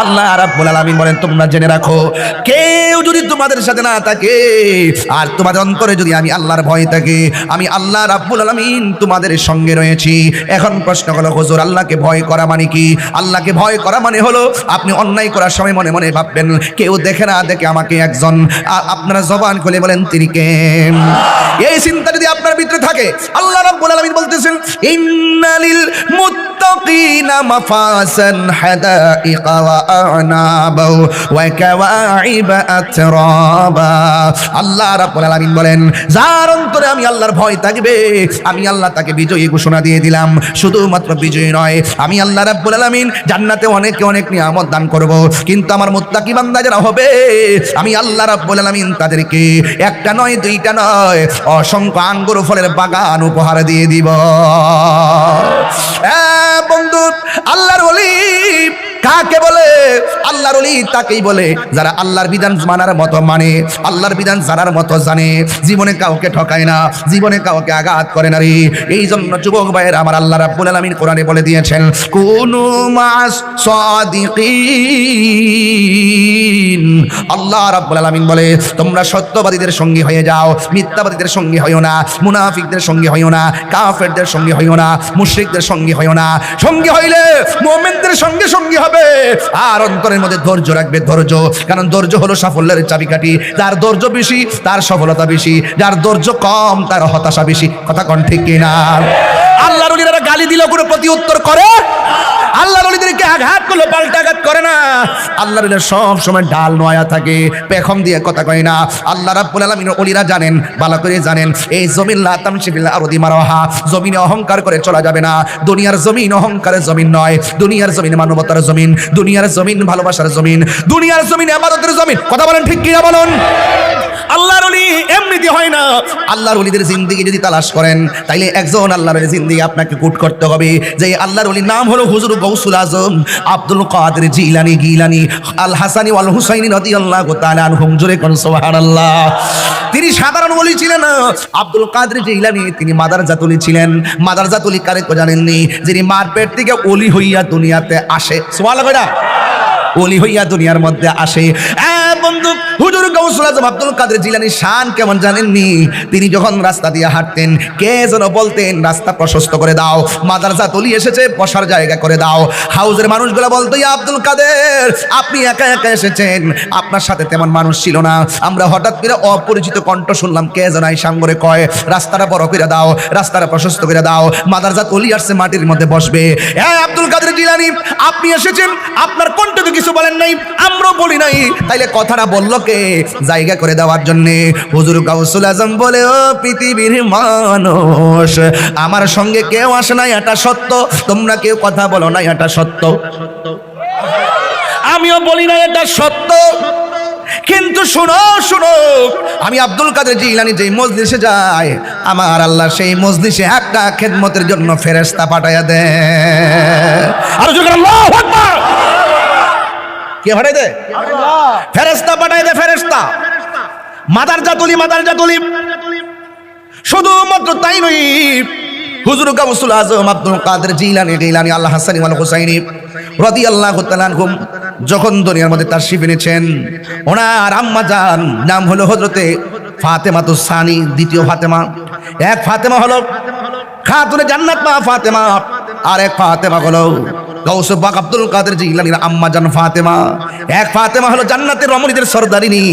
আল্লাহ রাব্বুল আলামিন বলেন, তোমরা জেনে রাখো, কেউ যদি তোমাদের সাথে না থাকে আর তোমাদের অন্তরে যদি আমি আল্লাহর ভয় থাকে, আমি আল্লাহ রাব্বুল আলামিন তোমাদের সঙ্গে রয়েছি। এখন প্রশ্ন হলো, হুজুর আল্লাহকে ভয় করা মানে কি? আল্লাহকে ভয় করা মানে হলো আপনি অন্যায় করার সময় মনে মনে ভাববেন কেউ দেখে না দেখে আমাকে একজন, আপনারা জবান খুলে বলেন তিনি কে? এই চিন্তা যদি আপনার ভিতরে থাকে, আল্লাহ রাব্বুল আলামিন বলতেছেন, ইন্নালিল মুত্তাকিনা মাফাসান হাদাইকা ওয়া আনাবা ওয়া কাওয়াইবা আতরাবা। আল্লাহ রাব্বুল আলামিন বলেন, যার অন্তরে আমি আল্লাহর ভয় থাকবে, আমি আল্লাহ তাকে বিজয়ী ঘোষণা দিয়ে দিলাম। শুধুমাত্র বিজয়ী নয়, আমি আল্লাহ রাব্বুল আলামিন জান্নাতে অনেক নিয়ামত দান করব, কিন্তু আমার মুত্তাকি বান্দা যারা হবে, আমি আল্লাহ রাব্বুল আলামিন তাদেরকে একটা নয়, দুইটা নয়, অসংখ্য আঙ্গুর ফলের বাগান উপহার দিয়ে দিব। বন্ধু, আল্লাহর ওলি কাকে বলে? আল্লাহর ওলি তাকেই বলে যারা আল্লাহর বিধান মানার মতো মানে, আল্লাহর বিধান জানার মতো জানে, জীবনে কাউকে ঠকায় না, জীবনে কাউকে আঘাত করে না রে। এই জন্য যুবক ভাইয়ের আমার আল্লাহ রাব্বুল আলামিন কোরআনে বলে দিয়েছেন, কুনু মাস সাদিকিন। আল্লাহ রাব্বুল আলামিন বলে, তোমরা সত্যবাদীদের সঙ্গী হয়ে যাও, মিথ্যাবাদীদের সঙ্গী হইও না, মুনাফিকদের সঙ্গী হইও না, কাফেরদের সঙ্গী হইও না, মুশরিকদের সঙ্গী হইও না। সঙ্গী হইলে মুমিনদের সঙ্গে সঙ্গী হবে। আর অন্তরের মধ্যে ধৈর্য রাখবে, ধৈর্য, কারণ ধৈর্য হলো সাফল্যের চাবিকাঠি। যার ধৈর্য বেশি তার সফলতা বেশি, যার ধৈর্য কম তার হতাশা বেশি। কথা কোন ঠিক কিনা? আল্লাহর ওলিরা গালি দিলেও কোনো প্রতি উত্তর করে? আল্লাহর ওলিদেরকে আঘাত করলে পাল্টা আঘাত করে না। আল্লাহর ওলিরা সব সময় ডাল নয়া থাকে, পেখম দিয়ে কথা কয় না। আল্লাহ রাব্বুল আলামিনের ওলিরা জানেন, ভালো করে জানেন, এই জমিন লা তামশি ফিল আরদি মারহা, জমিনে অহংকার করে চলা যাবে না। দুনিয়ার জমিন অহংকারের জমিন নয়, দুনিয়ার জমিন মানবতার জমিন, দুনিয়ার জমিন ভালোবাসার জমিন, দুনিয়ার জমিন ইবাদতের জমিন। কথা বলেন ঠিক কিনা বলুন? আল্লাহর ওলি এমনিতে হয় না। আল্লাহর ওলিদের জিন্দেগি যদি তালাশ করেন, তাইলে একজন আল্লাহর জিন্দেগি আপনাকে কুট করতে হবে। যে আল্লাহর ওলির নাম হলো হুজুর গাউসুল আজম আব্দুল কাদের জিলানী গিলানী আল হাসানি ওয়াল হুসাইনি রাদিয়াল্লাহু তাআলা আনহুম। জোরে কোন সুবহানাল্লাহ। তিনি সাধারণ ওলি ছিলেন না। আব্দুল কাদের জিলানী তিনি মাদারজাত ওলি ছিলেন। মাদারজাত ওলি কারে কো জানেননি? যিনি মার পেট থেকে ওলি হইয়া দুনিয়াতে আসে। সুবহানাল্লাহ। ওলি হইয়া দুনিয়ার মধ্যে আসে। বন্ধু, হুজুর গাউসুল আজম আব্দুল কাদের জিলানীর শান কেমন জানেননি? তিনি যখন রাস্তা দিয়ে হাঁটতেন, কে যেন বলতেন রাস্তা প্রশস্ত করে দাও, মাদারজাত ওলি এসেছে বসার জায়গা করে দাও। হাউজের মানুষগুলো বলতো, ইয়া আব্দুল কাদের, আপনি একা একা এসেছেন, আপনার সাথে তেমন মানুষ ছিল না। আমরা হঠাৎ করে অপরিচিত কণ্ঠ শুনলাম, কে যেন এই সামনে কয় রাস্তাটা বড় করে দাও, রাস্তাটা প্রশস্ত করে দাও, মাদারজাত ওলি আসছে মাটির মধ্যে বসবে। হ্যাঁ আব্দুল কাদের জিলানী, আপনি এসেছেন, আপনার কণ্ঠ তো কিছু বলেন নাই, আমরাও বলি নাই, তাইলে কথাটা বললো কে জায়গা করে দেওয়ার জন্য? হুজুর গাউসুল আজম বলে, ও পৃথিবীর মানুষ, আমার সঙ্গে কেউ আসে না, এটা সত্য, তোমরা কেউ কথা বলো না, এটা সত্য, আমিও বলি না এটা সত্য, কিন্তু শুনো শুনো, আমি আব্দুল কাদের জিলানী যেই মজলিসে যাই, আমার আল্লাহ সেই মজলিসে একটা খেদমতের জন্য ফেরেশতা পাঠায়া দেয়। আর যখন আল্লাহু আকবার, কে পাঠায় দেয়? আল্লাহ। ফেরেশতা পাঠায় দেয়, ফেরেশতা। মাদারজাত ওলি। শুধুমাত্র তাই নয়, হুজুর গাউসুল আজম আব্দুল কাদের জিলানী আল হাসানি ওয়াল হুসাইনি রাদিয়াল্লাহু তাআলা আনহুম যখন দুনিয়ার মধ্যে তাশরীফ এনেছেন, ওনার আম্মা জান নাম হলো হযরতে ফাতেমাতুস সানি, দ্বিতীয় ফাতেমা। এক ফাতেমা হলো খাতুনে জান্নাত মা ফাতেমা, আর এক ফাতেমা হলো গাউসুল পাক আব্দুল কাদের জিলানীর আম্মা জান ফাতেমা। এক ফাতেমা হলো জান্নাতের রমণীদের সরদারিনী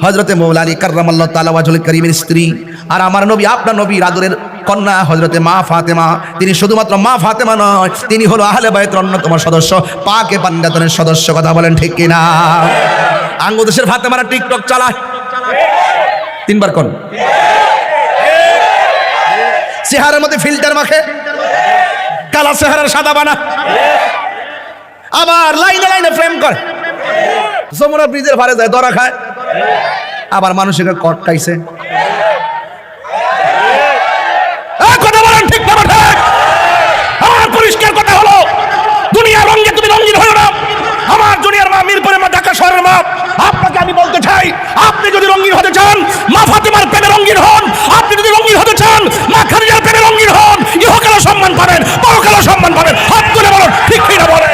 হযরতে মওলা আলী কাররামাল্লাহু তাআলা ওয়াজহুল কারীমের স্ত্রী। আর আমার নবী, আপনার নবীর আদরের কন্যা হযরতে মা ফাতেমা। তিনি শুধুমাত্র মা ফাতেমা নয়, তিনি হলো আহলে বাইতের অন্যতম সদস্য, পাকে পাঞ্জাতনের সদস্য। কথা বলেন ঠিক কিনা? আঙ্গুদেশের ফাতেমারা টিকটক চালায়, তিনবার কোন চেহারার মধ্যে ফিল্টার মাখে, কালা চেহারার সাদা বানা, আবার লাইনে লাইনে ফ্রেম করে, যমুনা ব্রিজের ভারে যায় দরা খায়, আবার মানুষের কট খাইছে। কথা বলেন ঠিক না? আমার পরিষ্কার কথা হলো, দুনিয়ার রঙে তুমি রঙিন হলো না। আমার জুনিয়র মা, মিরপুরের মা, ঢাকা শহরের মা, আপনাকে আমি বলতে চাই, আপনি যদি রঙিন হতে চান, মা ফাতেমার প্রেমে রঙিন হন। আপনি যদি রঙিন হতে চান, মা খাদিজার প্রেমে রঙিন হন। ইহকালে সম্মান পাবেন, পরকালে সম্মান পাবেন। হাত তুলে বলুন ঠিক কিনা বলেন।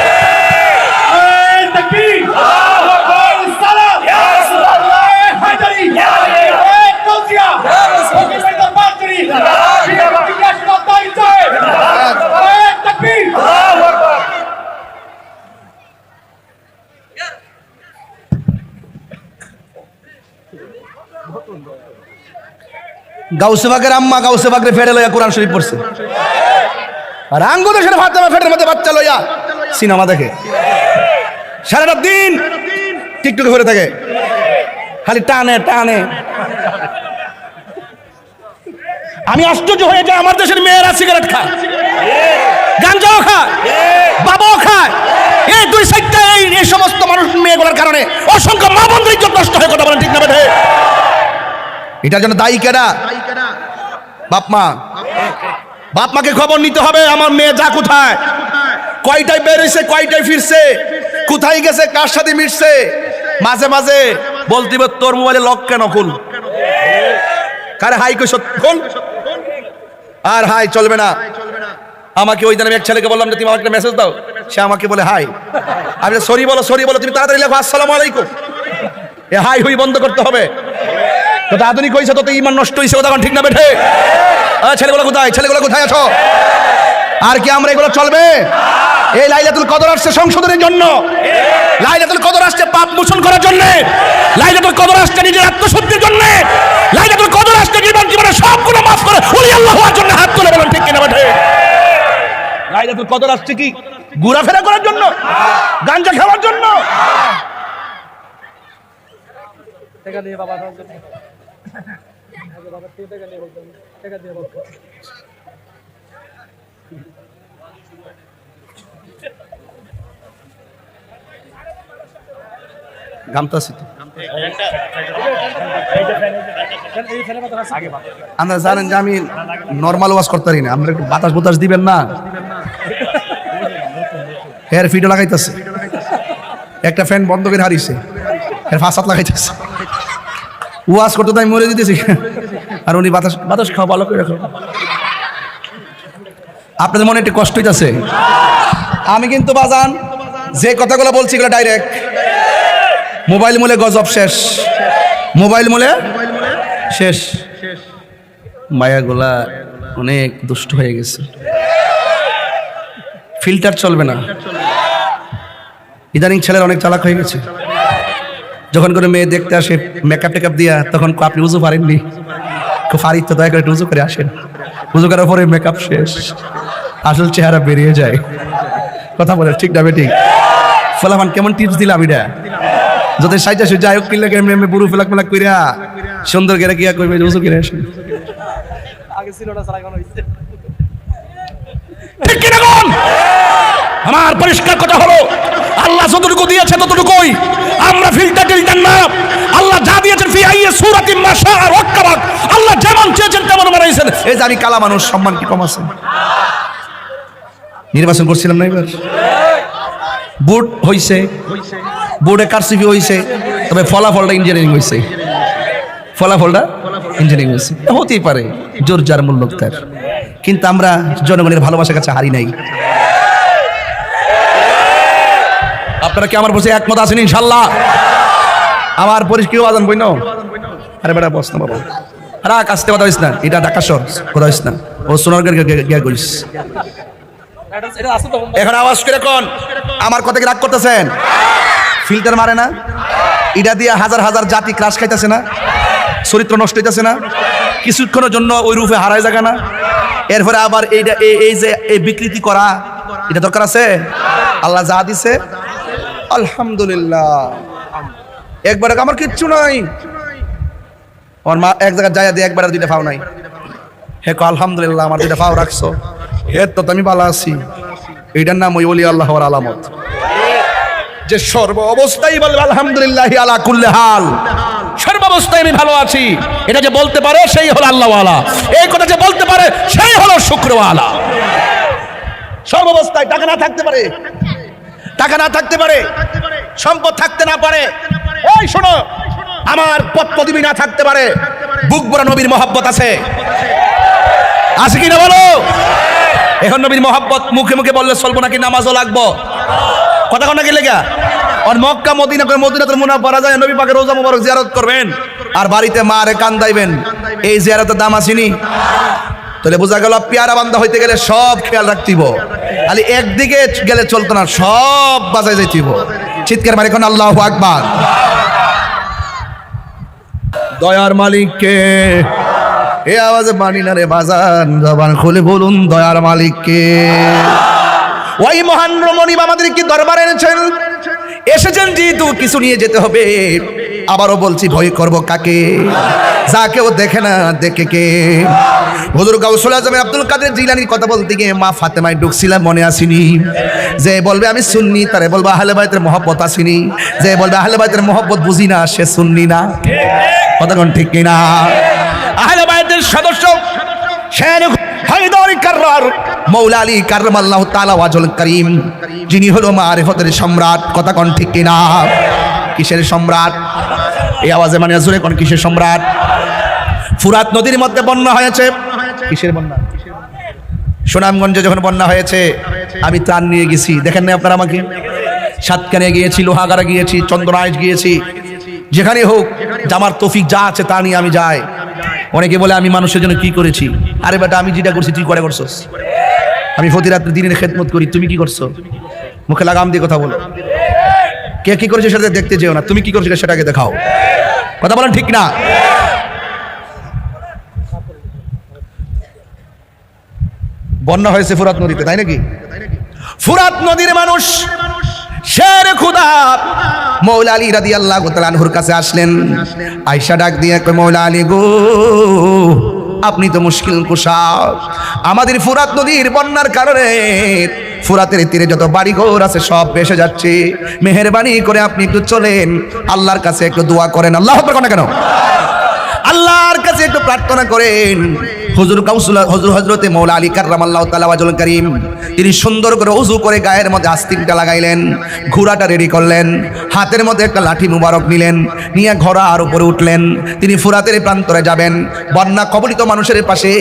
গাউসে বাগের আম্মা গাউসে বাগরে ফেড়ে লইয়া কোরআন শরীফ পড়ছে, আর আঙ্গুদেশের ফাতেমা ফেটের মধ্যে বাচ্চা লইয়া সিনেমা দেখে, সারাটা দিন টিকটকে ঘুরে থাকে, খালি টানে টানে। আমি আশ্চর্য হয়ে যাই, আমার দেশের মেয়েরা সিগারেট খায়, গাঞ্জাও খায়, বাবাও খায়। এই দুই সাইডটা এই সমস্ত মানুষ মেয়েগুলোর কারণে অসংখ্য মা বোনদের ইজ্জত নষ্ট হয়ে। কথা বলেন ঠিক না বেঠে? এটার জন্য দায়ী কেডা? বাপ মা। বাপ মাকে খবর নিতে হবে, আমার মেয়ে যা কোথায়, কয়টায় বের হইছে, কয়টায় ফিরছে, কোথায় গেছে, কার সাথে মিশছে। মাঝে মাঝে বলতে হবে, তোর মোবাইলে লক কেন খুল, কারে হাই কই খুল, আর হাই চলবে না। আমাকে ওই দিন আমি এক ছেলেকে বললাম যে তুমি আমাকে মেসেজ দাও, সে আমাকে বলে হাই। আমি সরি বলো, সরি বলো, তুমি তাড়াতাড়ি লেখো আসসালামু আলাইকুম। এ হাই হুই বন্ধ করতে হবে। তো আধুনিক হয়েছে, তো ইমান নষ্ট হয়েছে। কথা ঠিক না বেঠে? ছেলেগুলো কোথায়, ছেলেগুলো কোথায় আছো? আর কি আমরা এগুলো চলবে? এই লাইলাতুল কদর আসছে সংশোধনের জন্য, লাইলাতুল কদর আসছে পাপ মোচন করার জন্য, লাইলাতুল কদর আসছে নিজের আত্মশুদ্ধির জন্য, লাইলাতুল কদর আসছে জীবনের সবগুলো মাফ করে ওলি আল্লাহ হওয়ার জন্য। হাত তুলে বলেন ঠিক কিনা বেঠে? লাইলাতুল কদর আসছে কি ঘোরাফেরা করার জন্য, গাঞ্জা খাওয়ার জন্য। গামতাছি তো আমরা জানেন যে আমি নর্মাল ওয়াশ করতে পারি না, আমরা একটু বাতাস বাতাস দিবেন না। হেয়ার ফিটও লাগাইতেছে, একটা ফ্যান বন্ধ করে হারিয়েছে, এর ফাঁসাত লাগাইতেছে, ওয়াশ করতে তো আমি মরে দিতেছি, আর উনি বাতাস বাতাস খাওয়া ভালো করে রাখো। আপনাদের মনে একটু কষ্ট হইতেছে। আমি কিন্তু বাজান যে কথাগুলো বলছি এগুলো ডাইরেক্ট। মোবাইল মূলে গজব শেষ, মোবাইল মূলে শেষ। মায়াগুলা অনেক দুষ্ট হয়ে গেছে, ফিল্টার চলবে না। ইদানিং ছেলের অনেক চালাক হয়ে গেছে, যখন করে মেয়ে দেখতে আসে মেকআপ টেকআপ দিয়া, তখন আপনি উজু পারেননি, খুব ফারিত তো দয়া করে একটু উজু করে আসেন, উজু করার পরে মেকআপ শেষ, আসল চেহারা বেরিয়ে যায়। কথা বলে ঠিক না বেঠিক? ফলাফান কেমন টিপস দিলাম এটা, যদি সাইজা সে যাই হোক কিনলে এমনি বুড়ো ফেলাক মেলাক কইরা সুন্দর করে গিয়া কইবে উজু করে আসেন। আগে ছিল না সারা গান হইছে, ঠিক কি না কোন? আমার পরিষ্কার কথা হলো, আল্লাহ যতটুকু দিয়েছে ততটুকুই, আমরা ফিল্টার টিল্টার না। আল্লাহ যা দিয়েছেন ফি আইয়ি সূরাতিন মা শাআ ওয়াক্কাবাত, আল্লাহ যেমন চেয়েছেন তেমন বানাইছেন। এই যে আমি কালা মানুষ, সম্মান কি কম আছে? নির্বাচন করছিলাম না এবার, বুট হইছে, বোর্ডে কারসিফি হইছে, তবে ফলাফলটা ইঞ্জিনিয়ারিং হইছে, ফলাফলটা ইঞ্জিনিয়ারিং হইছে। হতেই পারে, জোর যার মূল্য তার, কিন্তু আমরা জনগণের ভালোবাসার কাছে হারি নাই। আপনারা কি আমার বসে একমত আছেন? ইনশাল্লাহ আমার পরিষ্কার আজান বই না। আরে বেটা বস না বাবা, রাখ আসতে কথা হইস না, এটা ঢাকা শহর, কথা হইস না, ও সোনারগাঁ গিয়া করিস। এখন আওয়াজ করে কোন আমার কথা কি রাগ করতেছেন? ফিল্টার মারে না, এটা দিয়ে হাজার হাজার জাতি ক্রাশ খাইতেছে না, চরিত্র নষ্ট হইতেছে না, কিছুক্ষণের জন্য ওই রূপে হারায় জায়গা না। এরপরে আবার এইটা এই যে এই বিকৃতি করা, এটা দরকার আছে? আল্লাহ যা দিছে আলহামদুলিল্লাহ, একবার আমার কিচ্ছু নাই, আমার মা এক জায়গায় যাইয়া দিয়ে একবার আর দুইটা ফাও নাই, হে আলহামদুলিল্লাহ আমার দুইটা ফাও রাখছো, এর তো আমি ভালো আছি। এইটার নাম ওই ওলি আল্লাহর আলামত, যে সর্ব অবস্থায় বলবে আলহামদুলিল্লাহ আলা কুল্লি হাল, সর্বাবস্থায় আমি ভালো আছি। এটা যে বলতে পারে সেই হলো আল্লাহওয়ালা, এই কথা যে বলতে পারে সেই হলো শুকরওয়ালা। সর্বাবস্থায় টাকা না থাকতে পারে, টাকা না থাকতে পারে, সম্পদ থাকতে না পারে, এই শোনো আমার পদ পদবি না থাকতে পারে, বুক ভরা নবীর মহব্বত আছে, আছে কিনা বলো? এখন নবীর মহব্বত মুখে মুখে বললে চলবো নাকি? নামাজও লাগবো, কথা কোন নাকি লেগা? আর মক্কা মদিনা করে মদিনাতুল মুনাওয়ারা যায় নবী পাকের রোজা মুবারক জিয়ারত করবেন, আর বাড়িতে মারে কান্দাইবেন, এই জিয়ারতের দাম আসেনি? তাহলে বোঝা গেল পেয়ারা বান্দা হইতে গেলে সব খেয়াল রাখতিব, খালি একদিকে গেলে চলতো না, সব বাজায় যাইতিব। চিৎকার মারে কোন আল্লাহু আকবার। দয়ার মালিককে এ আওয়াজে মানি না রে বাজান, জবান খুলে বলুন দয়ার মালিককে। ওই মহান রমণী আমাদেরকে দরবারে এনেছেন, এসেছেন যেহেতু কিছু নিয়ে যেতে হবে। আবারও বলছি ভয় করব কাকে? যা কেউ দেখে না দেখে কে? হুজুর গাউসুল আজম আব্দুল কাদের জিলানীর কথা বলতে গিয়ে মা ফাতেমায় ঢুকছিলাম, মনে আসেনি? যে বলবে আমি সুন্নি তারে বলবো আহলে বাইতের মহব্বত আসেনি, যে বলবে আহলে বাইতের মহব্বত বুঝি না সে সুন্নি না। কতক্ষণ ঠিক কিনা? আহলে বাইতের সদস্য শেখ হায়দার কাররার মৌলা আলী কাররামাল্লাহু তাআলা ওয়াজহুল কারীম, যিনি হলো মারিফতের সম্রাট। কতক্ষণ ঠিক কিনা? কিসের সম্রাট? এই আওয়াজে মানে জোরে কোন কিসের সম্রাট? ফুরাত নদীর মধ্যে বন্যা হয়েছে, কিসের বন্যা? সুনামগঞ্জে যখন বন্যা হয়েছে আমি ত্রাণ নিয়ে গেছি, দেখেন না আপনারা আমাকে? সাতকানে গিয়েছি, লোহাগাড়া গিয়েছি, চন্দ্রনাইশ গিয়েছি, যেখানে হোক জামার তৌফিক যা আছে তা নিয়ে আমি যাই। অনেকে বলে আমি মানুষের জন্য কি করেছি? আরে বেটা আমি যেটা করছি তুই করে করছস। আমি প্রতি রাত্রে দিনের খেদমত করি, তুমি কি করছো? মুখে লাগাম দিয়ে কথা বলো। কে কি করেছে সেটা দেখতে যেও না, তুমি কি করছো সেটাকে দেখাও। কথা বলেন ঠিক না? বন্যা হয়েছে ফুরাত নদীতে, তাই নাকি? ফুরাত নদীর মানুষ শের খুদা মৌলা আলী রাদিয়াল্লাহু তাআলা আনহুর কাছে আসলেন। আয়েশা ডাক দিয়ে কয়, মৌলা আলী গো, আপনি তো মুশকিল কুশা, আমাদের ফুরাত নদীর বন্যার কারণে ফুরাতের তীরে যত বাড়িঘর আছে সব ভেসে যাচ্ছে, মেহেরবানি করে আপনি একটু চলেন, আল্লাহর কাছে একটু দোয়া করেন। আল্লাহু আকবার কেন আল্লাহর কাছে একটু প্রার্থনা করেন। হুজুর কাউসুল হুজুর হযরতে মৌলা আলী কাররামাল্লাহু তাআলা ওয়াজহুল কারীম তিনি সুন্দর করে ওযু করে গায়ের মধ্যে আস্তিনটা লাগাইলেন, ঘোড়াটা রেডি করলেন, হাতের মধ্যে একটা লাঠি মুবারক নিলেন, নিয়ে ঘোড়ার উপরে উঠলেন। তিনি ফুরাতের প্রান্তরে যাবেন, বন্যা কবলিত মানুষের পাশে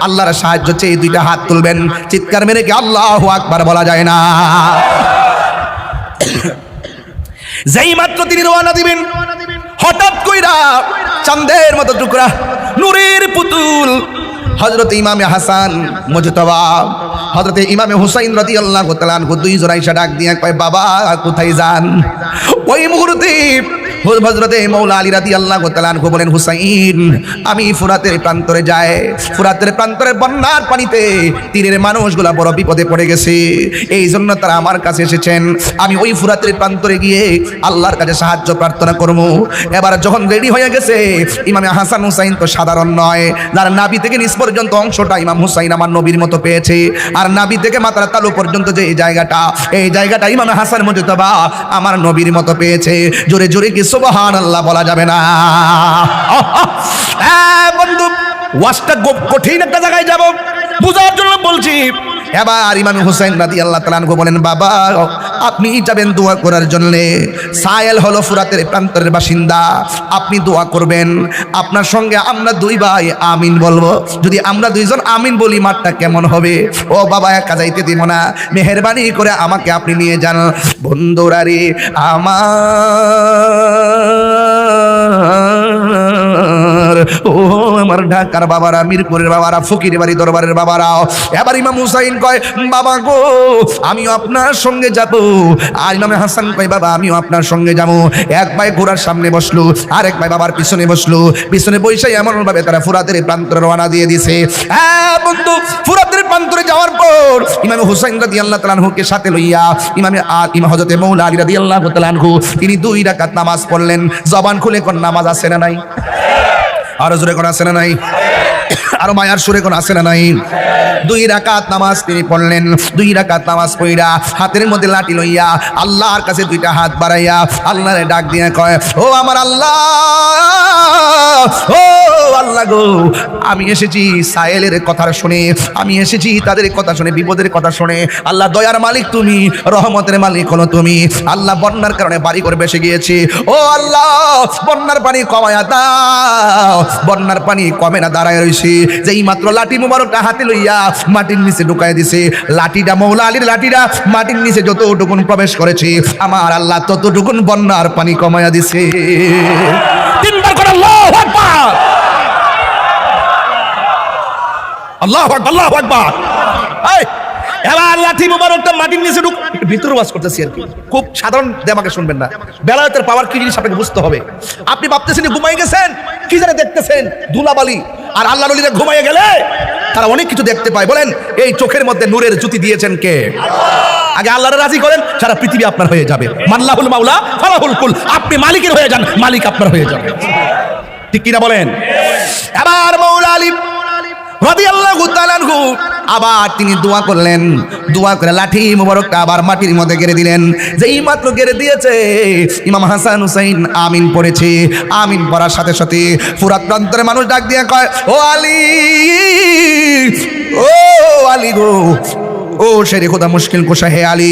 আল্লাহর সাহায্য চেয়ে দুইটা হাত তুলবেন, চিৎকার মেরে কি আল্লাহু আকবার বলা যায় না? যেই মাত্র তিনি রওনা দিবেন, হঠাৎ কইরা চাঁদের মতো টুকরা নূরের পুতুল হযরত ইমামে হাসান মুজতবা হযরত ইমামে হুসাইন রাদিয়াল্লাহু তাআলা আনহু দুইজন আয়েশা ডাক দিয়ে কয়, বাবা কোথায় যান? ওই মুহূর্তে হযরত মৌলা আলী রাদিয়াল্লাহু তাআলা আনহু বলেন, হুসাইন আমি ফুরাতের প্রান্তরে যাই, ফুরাতের প্রান্তরে বন্যার পানিতে তীরের মানুষগুলা বড় বিপদে পড়ে গেছে, এই জন্য তারা আমার কাছে এসেছেন, আমি ওই ফুরাতের প্রান্তরে গিয়ে আল্লাহর কাছে সাহায্য প্রার্থনা করব। এবার যখন রেডি হয়ে গেছে, ইমামে হাসান হুসাইন তো সাধারণ নয়, যার নাভি থেকে নিচ পর্যন্ত অংশটা ইমাম হুসাইন আমার নবীর মতো পেয়েছে, আর নাভি থেকে মাথার তালু পর্যন্ত যে এই জায়গাটা ইমামে হাসান মুজতবা আমার নবীর মতো পেয়েছে। জোরে জোরে কি সুবহানাল্লাহ বলা যাবে না? বন্ধু, ওয়াজটা কঠিন একটা জায়গায় যাব, বুঝার জন্য বলছি। এবার ইমাম হুসাইন রাদিয়াল্লাহু তাআলা আনহু বলেন, বাবা আপনি যাবেন দোয়া করার জন্য, সায়েল হলো ফুরাতের প্রান্তরের বাসিন্দা, আপনি দোয়া করবেন, আপনার সঙ্গে আমরা দুই ভাই আমিন বলবো, যদি আমরা দুইজন আমিন বলি মাঠটা কেমন হবে? ও বাবা একা যাইতে দিব না, মেহেরবানি করে আমাকে আপনি নিয়ে যান। বন্ধুরা রে আমার, ও আমার ঢাকার বাবারা, মিরপুরের বাবারা, ফকির বাড়ি দরবারের বাবারা, এবার ইমাম হুসাইন কয়, বাবা গো আমিও আপনার সঙ্গে যাব। আর ইমামে হাসান কয়, বাবা আমিও আপনার সঙ্গে যাব। এক ভাই ঘোড়ার সামনে বসলো, আর এক ভাই বাবার পিছনে বসলো, পিছনে বসে এমন ভাবে তারা ফুরাতের প্রান্তরে রওনা দিয়ে দিছে। হ্যাঁ বন্ধু, ফুরাতের প্রান্তরে যাওয়ার পর ইমাম হুসাইন রাদিয়াল্লাহু তাআলা আনহুকে সাথে লইয়া ইমাম হযরতে মৌলা আলী রাদিয়াল্লাহু তাআলা আনহু তিনি 2 রাকাত নামাজ পড়লেন। জবান খুলে কোন নামাজ আছে না নাই? আরো জোরে কোন আছে না নাই? আরো মায়ার সুরে কোন আছে না নাই? 2 রাকাত নামাজ তিনি পড়লেন। 2 রাকাত নামাজ পড়া হাতের মধ্যে লাঠি লইয়া আল্লাহর কাছে 2টা হাত বাড়াইয়া আল্লাহরে ডাক দিয়ে কয়, ও আমার আল্লাহ, ও আল্লাহ গো, আমি এসেছি সায়েলের কথা শুনে, আমি এসেছি তাদের কথা শুনে, বিপদের কথা শুনে। আল্লাহ দয়ার মালিক তুমি, রহমতের মালিক হলো তুমি। আল্লাহ বন্যার কারণে বাড়ি করে বেসে গিয়েছি, ও আল্লাহ বন্যার পানি কমায়া দাও। বন্যার পানি কমে না, দাঁড়ায় রইছি, যেই মাত্র লাঠি মুবারকটা হাতে লইয়া মাটির নিচে ঢুকাই দিছে, লাঠিটা মৌলা আলীর লাঠিটা মাটির নিচে যতটুকুন প্রবেশ করেছে আমার আল্লাহ ততটুকুন বন্যার পানি কমায়া দিছে। 3বার করে আল্লাহু আকবার, আল্লাহু আকবার, আল্লাহু আকবার। এবার লাঠি মুবারকটা মাটির নিচে ভিতরে ওয়াজ করতেছি আর কি, খুব সাধারণ দেমাকে শুনবেন না, বেলায়েতের পাওয়ার কি জিনিস আপনাকে বুঝতে হবে। আপনি ভাবতেছেন ঘুমাই গেছেন, কি জানে দেখতেছেন ধুলাবালি, আর আল্লাহর ওলিরা ঘুমাইয়ে গেলে তারা অনেক কিছু দেখতে পায়। বলেন এই চোখের মধ্যে নূরের জ্যোতি দিয়েছেন কে? আগে আল্লাহরে রাজি করেন, সারা পৃথিবী আপনার হয়ে যাবে। মাল্লাহুল মাওলা ফালাহুল কুল, আপনি মালিকের হয়ে যান, মালিক আপনার হয়ে যাবে, ঠিক কিনা বলেন? এবার মৌলা আলী রাদিয়াল্লাহু তাআলা আনহু আবার তিনি দোয়া করলেন, দোয়া করে লাঠি মুবারকটা আবার মাটির মধ্যে গেড়ে দিলেন। যেই মাত্র গেড়ে দিয়েছে ইমাম হাসান হুসাইন আমিন পড়েছে। আমিন পড়ার সাথে সাথে ফুরাত প্রান্তরের মানুষ ডাক দিয়ে কয়, ও আলী, ও আলী গো, ও শেরে খোদা মুশকিল কুশা, হে আলী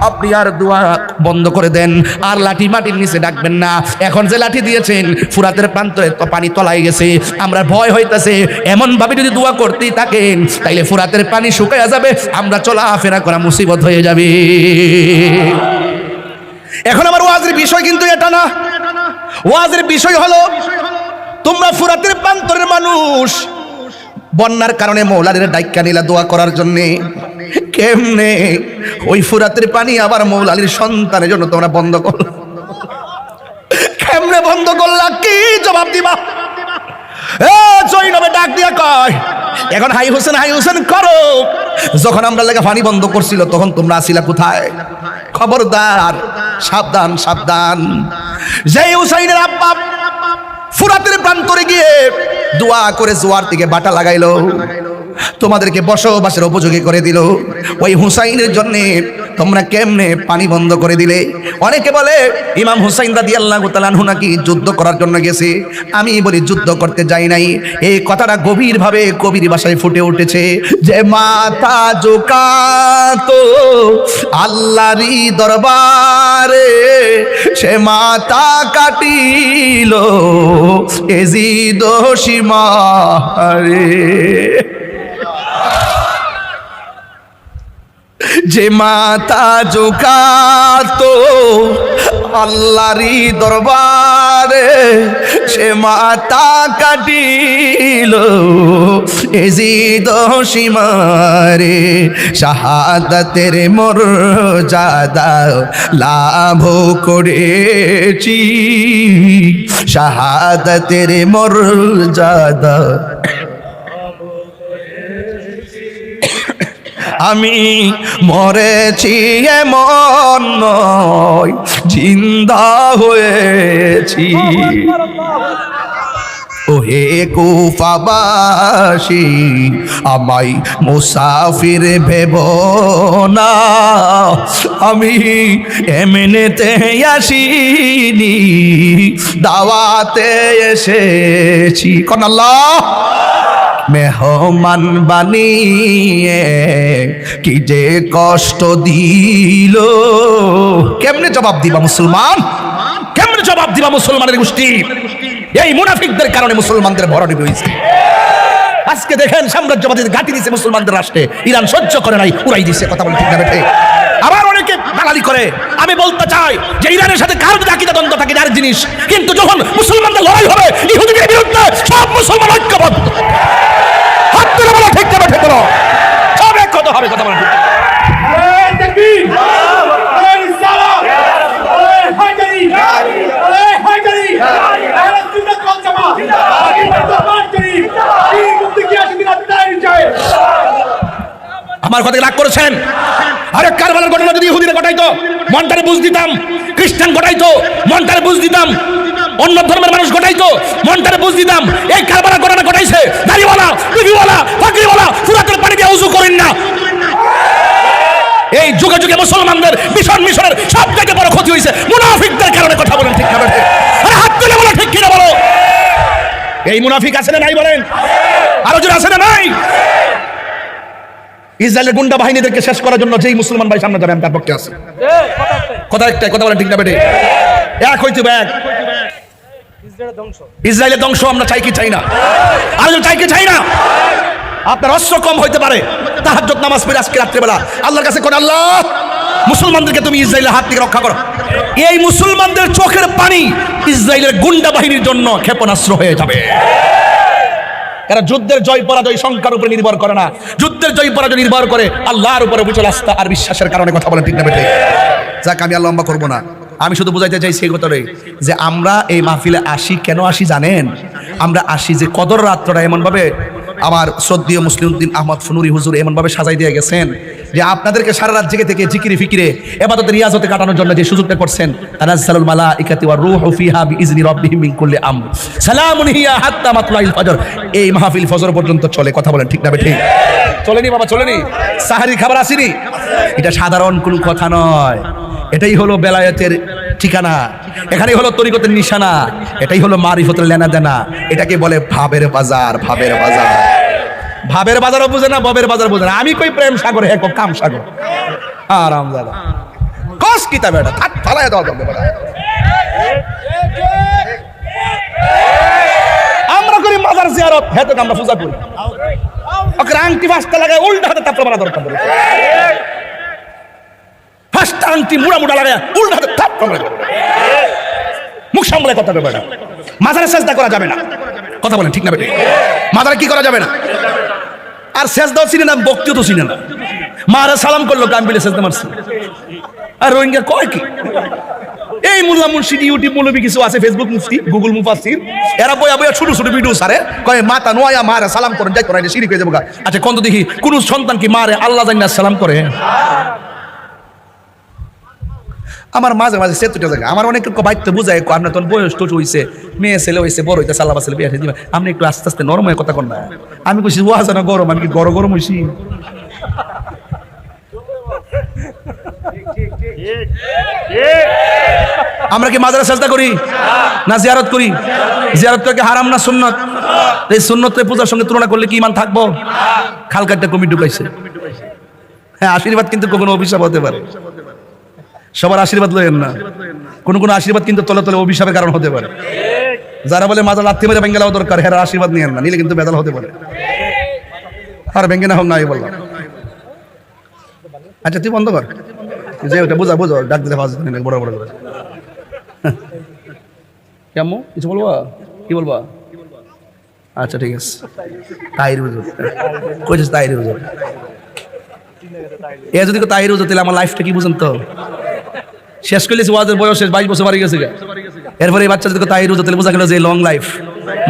আপনি আর দোয়া বন্ধ করে দেন, আর লাঠি মাটির নিচে ডাকবেন না। এখন যে লাঠি দিয়েছেন ফুরাতের প্রান্তরে তো পানি তলায় গেছে, আমরা ভয় হইতাছে এমন ভাবে যদি দোয়া করতেই থাকেন তাইলে ফুরাতের পানি শুকায়া যাবে, আমরা চলাফেরা করা মুসিবত হয়ে যাবে। এখন আমার ওয়াজের বিষয় কিন্তু এটা না, ওয়াজের বিষয় হলো তোমরা ফুরাতের প্রান্তরের মানুষ বন্যার কারণে মৌলাদের ডাইক্কা নিলা দোয়া করার জন্য, কেমনে ওই ফুরাতের পানি আবার মৌলা আলীর সন্তানের জন্য তোমরা বন্ধ করলা? কেমনে বন্ধ করলা? কি জবাব দিবা? জৈনবে ডাক দিয়া কয়, এখন হাই হোসেন করো। যখন আমরা লেখা পানি বন্ধ করছিল তখন তোমরা আসিলা কোথায়? খবরদার, সাবধান সাবধান। যেই হুসাইনের আব্বা ফুরাতের প্রান্তরে গিয়ে দোয়া করে জোয়ার থেকে বাটা লাগাইলো, তোমাদেরকে বসবাসের উপযোগী করে দিল, ওই হুসাইনের জন্য তোমরা কেমনে পানি বন্ধ করে দিলে? অনেকে বলে ইমাম হুসাইন রাদিয়াল্লাহু তাআলা আনহু নাকি যুদ্ধ করার জন্য গেছে। আমি বলি যুদ্ধ করতে যাই নাই। এই কথাটা গভীরভাবে কবির ভাষায় ফুটে উঠেছে যে মাথা ঝুঁকাতো আল্লাহরই দরবারে, সে মাথা কাটিল এজিদ সীমারে। যে মাথা ঝুঁকাতো আল্লাহরই দরবারে, সে মাথা কাটিল এজিদ সীমারে। শাহাদাতের মর্যাদা লাভ করেছি, শাহাদাতের মর্যাদা আমি মরেছি এমন নয়, জিন্দা হয়েছি। ওহে কুফাবাসী আমায় মুসাফির ভেব না, আমি এমনিতে আসিনি, দাওয়াতে এসেছি। কোন আল্লাহ মেহমান বানিয়ে কি যে কষ্ট দিল। কেমনে জবাব দিবা মুসলমান? কেমনে জবাব দিবা মুসলমানের গোষ্ঠী? এই মুনাফিকদের কারণে মুসলমানদের ভরণী হয়েছে। আজকে দেখেন সাম্রাজ্যবাদীদের ঘাঁটি দিয়েছে মুসলমানদের রাষ্ট্রে, ইরান সহ্য করে নাই, উড়াই দিচ্ছে। কথা বলে ঠিক না বেঠে? আবার অনেকে দালালি করে। আমি বলতে চাই যে ইরানের সাথে কার যদি আকীদা দ্বন্দ্ব থাকে আর জিনিস, কিন্তু যখন মুসলমানদের লড়াই হবে ইহুদিদের বিরুদ্ধে সব মুসলমান ঐক্যবদ্ধ। হাত তুলে বলো ঠিক না বেঠে? বলো সব এক কথা হবে। কথা বলে ঠিক? আমার কথা রাগ করেছেন? আরে কারবালার ঘটনা যদি ইহুদিরা ঘটাইতো মনটারে বুঝ দিতাম, খ্রিস্টান ঘটাইতো মনটারে বুঝ দিতাম, অন্য ধর্মের মানুষ ঘটাইতো মনটারে বুঝ দিতাম। এই কারবালার ঘটনা ঘটাইছে দাড়িওয়ালা, টুপিওয়ালা, পাগড়িওয়ালা, ফুরাতের পানি দিয়ে উযু করেন না। এই যুগে যুগে মুসলমানদের মিশনের সব থেকে বড় ক্ষতি হয়েছে মুনাফিকদের কারণে। কথা বলেন ঠিক না? আরে হাত তুলে বলো ঠিক কিনা বলো। এই মুনাফিক আছে না নাই বলেন? আরো জন আছে না নাই? ইসরায়েলের গুন্ডা বাহিনীদেরকে শেষ করার জন্য যেই মুসলমান ভাই সামনে যাবে আমি তার পক্ষে আছি। কথা একটাই, কথা বলেন ঠিক না বেটে? এক হইতে এক। ইসরায়েলের ধ্বংস আমরা চাই কি চাই না? আর চাই কি চাই না? আপনার অস্ত্র কম হইতে পারে, তাহাজ্জুদ নামাজ পড়ে আজকে রাত্রিবেলা আল্লাহর কাছে কোন আল্লাহ মুসলমানদেরকে তুমি ইসরায়েলের হাত থেকে রক্ষা করো। এই মুসলমানদের চোখের পানি ইসরায়েলের গুন্ডা বাহিনীর জন্য ক্ষেপণাস্ত্র হয়ে যাবে। এরা যুদ্ধের জয় পরাজয় সংখ্যার উপরে নির্ভর করে না, যুদ্ধের জয় পরাজয় নির্ভর করে আল্লাহর উপরে অবিচল আস্থা আর বিশ্বাসের কারণে। কথা বলেন ঠিক না বেঠে? যাক, আমি আর লম্বা করবো না। আমি শুধু বুঝাইতে চাই সেই কথাটাই যে আমরা এই মাহফিলে আসি। কেন আসি জানেন? আমরা আসি যে কদর রাত্রটা এমনভাবে আমার শ্রদ্ধেয় মুসলিউদ্দিন আহমদ ফুনুরি হুজুর এমনভাবে সাজাই দিয়ে গেছেন যে আপনাদেরকে সারা রাত জেগে থেকে জিকিরে ফিকিরে ইবাদতে রিয়াজতে কাটানোর জন্য যে সুযোগটা করছেন। তানাজ্জালুল মালাইকাতু ওয়ার রূহু ফিহা বিইজনি রাব্বিহিম মিন কুল্লি আমর সালামুন হিয়া হাত্তা মাতলাইল ফজর। এই মাহফিল ফজর পর্যন্ত চলে। কথা বলেন ঠিক না ঠিক? চলেনি বাবা, চলেনি? সাহারির খাবার আসেনি? এটা সাধারণ কোনো কথা নয়, এটাই হলো বেলায়েতের ঠিকানা, এখানেই হলো তরিকতের নিশানা, এটাই হলো মারিফতের লেনা দেনা। এটাকে বলে ভাবের বাজার। ভাবের বাজার, ভাবের বাজারও বুঝে না, ববের বাজার বুঝে না। আমি কই প্রেম সাগর, হে কো কাম সাগর। আরাম দাদা কস কিতা বেটা থাক ফালায় দাও দাও বেটা। আমরা করি মাজার জিয়ারত, হে তো আমরা পূজা করি। ওকে আংটি ফাস্তা লাগায় উল্টা হাতে তাপড়া মারা দরকার পড়ে। ফাস্টা আংটি মুড়া মুড়া লাগায় উল্টা হাতে তাপড়া মারা। মুখ সামলে কথা বেটা। মাজারে সেজদা করা যাবে না। কথা বলেন ঠিক না বেটা? মাজারে কি করা যাবে না? আর সেজদাও চিনে না, বক্তিও তো চিনে না। মারা সালাম করলো কাম বিলে সেজদা মারছে। আর রোহিঙ্গা কয় কি এই মোল্লা মুর্শিদ ইউটিউব মৌলবী কিছু আছে, ফেসবুক মুফতি, গুগল মুফাসসির, এরা বয়া বয়া ছোট ছোট ভিডিও সারে, কয় মাতা নোয়া মারে সালাম করেন, যাই করাই শিরিক হয়ে যাবো। আচ্ছা কোন তো দেখি কোন সন্তান কি মারে আল্লাহ জান্নাত সালাম করে? আমার মাঝে মাঝে সেতুটা জায়গা আমার অনেক বাইতে বুঝায়, আপনার তখন বয়স টোট হইছে, মেয়ে ছেলে হইছে, বড় হইতে সাল্লাহ ছেলে বিয়ে দিবে, আপনি একটু আস্তে আস্তে নরম হয়ে কথা কন না। আমি কইছি ওয়া জানা গরম, আমি কি গরম হইছি? আমরা কি মাজারে সাজদা করি না জিয়ারত করি? জিয়ারত করে হারাম না সুন্নত? এই সুন্নতে পূজার সঙ্গে তুলনা করলে কি ইমান থাকবো? খালকাটা কমি ঢুকাইছে। হ্যাঁ, আশীর্বাদ কিন্তু কখনো অভিশাপ হতে পারে, সবার আশীর্বাদ লইেন না। কোন কোন আশীর্বাদ কিন্তু তলে তলে অভিশাপের কারণ হতে পারে। যারা বলে মাথা লাথি মেরে ভেঙ্গে দেওয়া দরকার, হেরা আশীর্বাদ নিয়েন না, নিলে কিন্তু বেদাল হতে পারে। আর ভেঙ্গে না হোক না, বললাম। আচ্ছা তুই বন্ধ কর, যে ওটা বোঝা বোঝো, ডাক দিলে বড় বড় করে। কেমন কিছু বলবা? কি বলবা? আচ্ছা ঠিক আছে, তাহির হুজুর কইছিস, তাহির হুজুর। এ যদি তাহির হুজুর, তাহলে আমার লাইফটা কি বুঝেন তো? শেষ করলেছি, ওয়াজের বয়স শেষ, 22 বছর বাড়ি গেছে। এরপরে এই বাচ্চা যদি তাহির হুজুর, তাহলে বোঝা গেল যে লং লাইফ,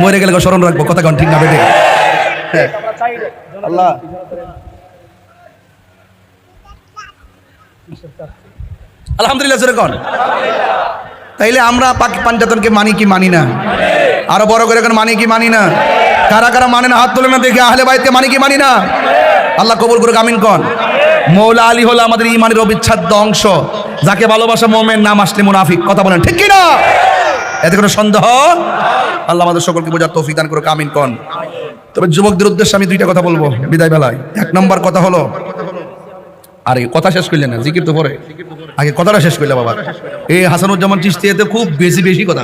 মরে গেলে স্মরণ রাখবো। কথা কন ঠিক না বেটে? আল্লাহ আলহামদুলিল্লাহ জোরে কন। তাইলে আমরা পাঞ্জাতনকে মানি কি মানি না? আরো বড় করে মানি কি মানি না? কারা কারা মানে না হাত তুলে না দেখে, আহলে বাইতকে মানি কি মানি না? আল্লাহ কবুল করুক, আমিন কন। মৌলা আলী হলো আমাদের ইমানের অবিচ্ছেদ্য অংশ, যাকে ভালোবাসা মুমিন, নাম আসলে মুনাফিক। কথা বলেন ঠিক কি না? এতে কোনো সন্দেহ? আল্লাহ আমাদের সকলকে বোঝার তৌফিক দান করুক, আমিন কন। তবে যুবকদের উদ্দেশ্যে আমি দুইটা কথা বলবো বিদায় বেলায়। এক নম্বর কথা হলো, আরে কথা শেষ করলেন না, জিকির তো পরে, আগে কথাটা শেষ করলে বাবা। এই হাসানুজ্জামান চিশতি এতে খুব বেশি বেশি কথা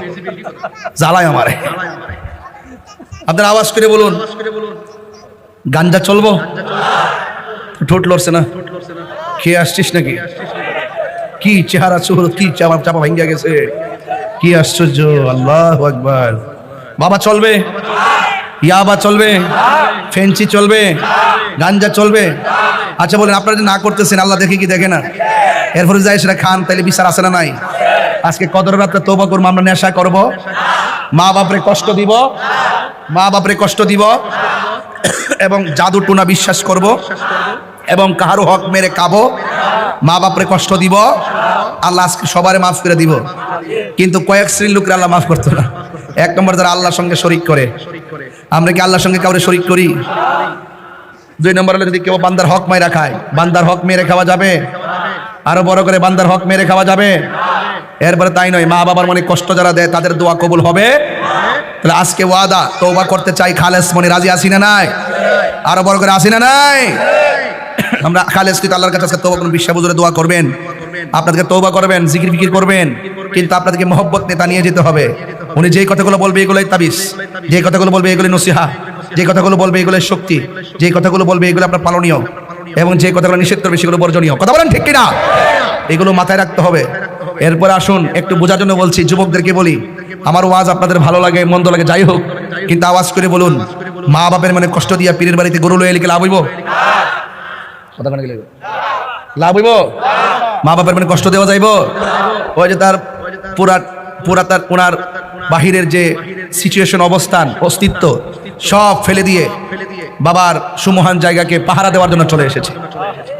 জ্বালায় আমারে। আপনার আওয়াজ করে বলুন, গাঞ্জা চলবো? ঠোঁট লড়ছে না, খেয়ে আসছিস নাকি? কি চেহারা চোর, কি চাপা চাপা ভেঙ্গে গেছে, কি আশ্চর্য! আল্লাহু আকবার। বাবা চলবে, ইয়াবা চলবে, ফেন্সি চলবে, গাঞ্জা চলবে? আচ্ছা বলেন, আপনারা যে না করতেছেন, আল্লাহ দেখে কি দেখে না? এরপরে যাই সেটা খান, তাইলে বিচার আছে না নাই? আজকে কদর রাত্রে তওবা করবো, আমরা নেশা করব, মা বাপরে কষ্ট দিব, মা বাপরে কষ্ট দিব, এবং জাদু টুনা বিশ্বাস করব, এবং কাহারও হক মেরে খাবো, মা বাপরে কষ্ট দিব। আল্লাহ আজকে সবারে মাফ করে দিব, কিন্তু কয়েক শ্রেণীর লোকের আল্লাহ মাফ করতো না। এক নম্বর, যারা আল্লাহর সঙ্গে শরিক করে। আমরা কি আল্লাহর সঙ্গে কাউরে শরিক করি? দুই নম্বর হলে যদি কেউ বান্দার হক মেরে খায়, বান্দার হক মেরে খাওয়া যাবে? আরো বড় করে, বান্দার হক মেরে খাওয়া যাবে? এরপরে তাই নয়, মা বাবার মনে কষ্ট যারা দেয়, তাদের দোয়া কবুল হবে? তাহলে আজকে ওয়াদা, তওবা করতে চাই, খালেস মনে রাজি আসি না নাই? আরো বড় করে আসি না নাই? আমরা খালেস কিন্তু আল্লাহর কাছে তওবা করুন, বিশ্বাস বুঝে দোয়া করবেন, আপনাদেরকে তওবা করবেন, জিকির ফিকির করবেন, কিন্তু আপনাদেরকে মহব্বত নেতা নিয়ে যেতে হবে। উনি যেই কথাগুলো বলবে এগুলোই তাবিজ, যে কথাগুলো বলবে এগুলো নসিহা, যে কথাগুলো বলবে এগুলো শক্তি, যে কথাগুলো বলবে এগুলো আপনার পালনীয়, এবং যে কথাগুলো নিষেধ করবে সেগুলো বর্জনীয়। কথা বলেন ঠিক কিনা? এগুলো মাথায় রাখতে হবে। এরপর আসুন, একটু বোঝার জন্য বলছি, যুবকদেরকে বলি, আমার ওয়াজ আপনাদের ভালো লাগে মন্দ লাগে যাই হোক, কিন্তু আওয়াজ করে বলুন, মা বাপের মানে কষ্ট দিয়া পীরের বাড়িতে গরু লয়ে লিখে লাভ হইব? কথা কেন গেলে লাভ হইব? মা বাপের মানে কষ্ট দেওয়া যাইব? ওই যে তার পুরা তার ওনার বাহিরের যে সিচুয়েশন, অবস্থান, অস্তিত্ব সব ফেলে দিয়ে বাবার সুমহান জায়গাকে পাহারা দেওয়ার জন্য চলে এসেছে,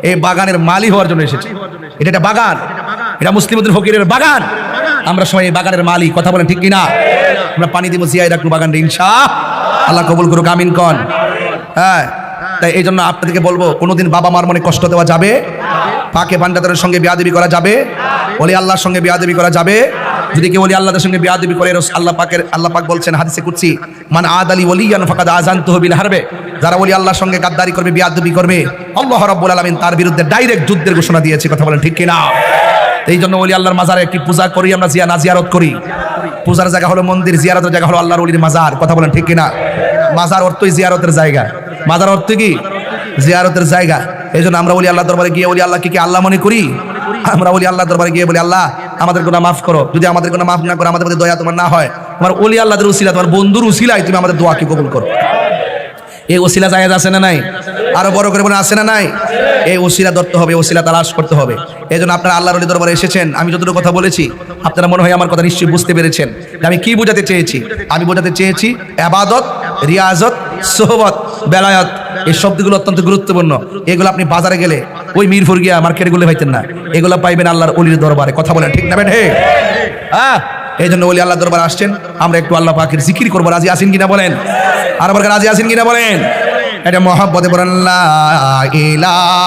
এই বাগানের মালি হওয়ার জন্য এসেছে। এটা একটা বাগান, এটা মুসলিমদের ফকিরের বাগান, আমরা সবাই এই বাগানের মালি। কথা বলেন ঠিক কিনা? আমরা পানি দিব, জিয়াই রাখবো বাগানটা, ইনশাআল্লাহ কবুল করুক, আমিন কন। হ্যাঁ, তাই এই জন্য আপনাদেরকে বলবো, কোনোদিন বাবা মার মনে কষ্ট দেওয়া যাবে? পাকে পাঞ্জাতের সঙ্গে বিয়াদবি করা যাবে? ওলি আল্লাহর সঙ্গে বিয়াদবি করা যাবে? যদি কেউ ওলি আল্লাহর সঙ্গে বিয়াদবি করে, আল্লাহ পাক বলছেন হাদিসে কুদসি, মান আদালি ওলিয়ান ফাকাদ আযানতুহু বিল হারবে, যারা ওলি আল্লাহর সঙ্গে গাদ্দারি করবে, বিয়াদবি করবে, আল্লাহ রাব্বুল আলামিন তার বিরুদ্ধে ডাইরেক্ট যুদ্ধের ঘোষণা দিয়েছে। কথা বলেন ঠিক কিনা? এই জন্য ওলি আল্লাহর মাজারে একটি পূজা করি আমরা, জিয়ারত করি। পূজার জায়গা হলো মন্দির, জিয়ারতের জায়গা হলো আল্লাহর ওলির মাজার। কথা বলেন ঠিক কিনা? মাজার অর্থই জিয়ারতের জায়গা, মাজার অর্থ কি? জিয়ারতের জায়গা। এই জন্য আমরা ওলি আল্লাহ দরবারে গিয়ে ওলি আল্লাহকে কি আল্লাহ মনে করি? আমরা ওলি আল্লাহ দরবারে গিয়ে বলি, আল্লাহ আমাদের গুনাহ মাফ করো, যদি আমাদের গুনাহ মাফ না করো, আমাদের প্রতি দয়া তোমার না হয়, তোমার ওলি আল্লাহদের উসিলা, তোমার বন্ধুর উসিলায় তুমি আমাদের দোয়াকে কবুল করো। এই ওসিলা জায়েজ আছে না নাই? আরো বড় করে বলে আছে না নাই? এই ওসিলা ধরতে হবে, ওসিলা তালাশ করতে হবে। এই জন্য আপনারা আল্লাহর ওলি দরবারে এসেছেন। আমি যতটুকু কথা বলেছি আপনারা মনে হয় আমার কথা নিশ্চয়ই বুঝতে পেরেছেন আমি কি বোঝাতে চেয়েছি। আমি বোঝাতে চেয়েছি ইবাদত, রিয়াজত, সোহবত, বেলায়াত এই শব্দগুলো অত্যন্ত গুরুত্বপূর্ণ। এগুলো আপনি বাজারে গেলে ওই মিরপুর গিয়া মার্কেটে গুলো পাইতেন না, এগুলো পাইবেন আল্লাহর ওলির দরবারে। কথা বলেন ঠিক না বেন? হে হ্যাঁ, এই জন্য ওলি আল্লাহ দরবারে আসছেন। আমরা একটু আল্লাহ পাকের জিকির করবো। রাজি আছেন কিনা বলেন? আর আবার রাজি আছেন কিনা বলেন? এটা মহব্বতে বলেন লা ইলাহা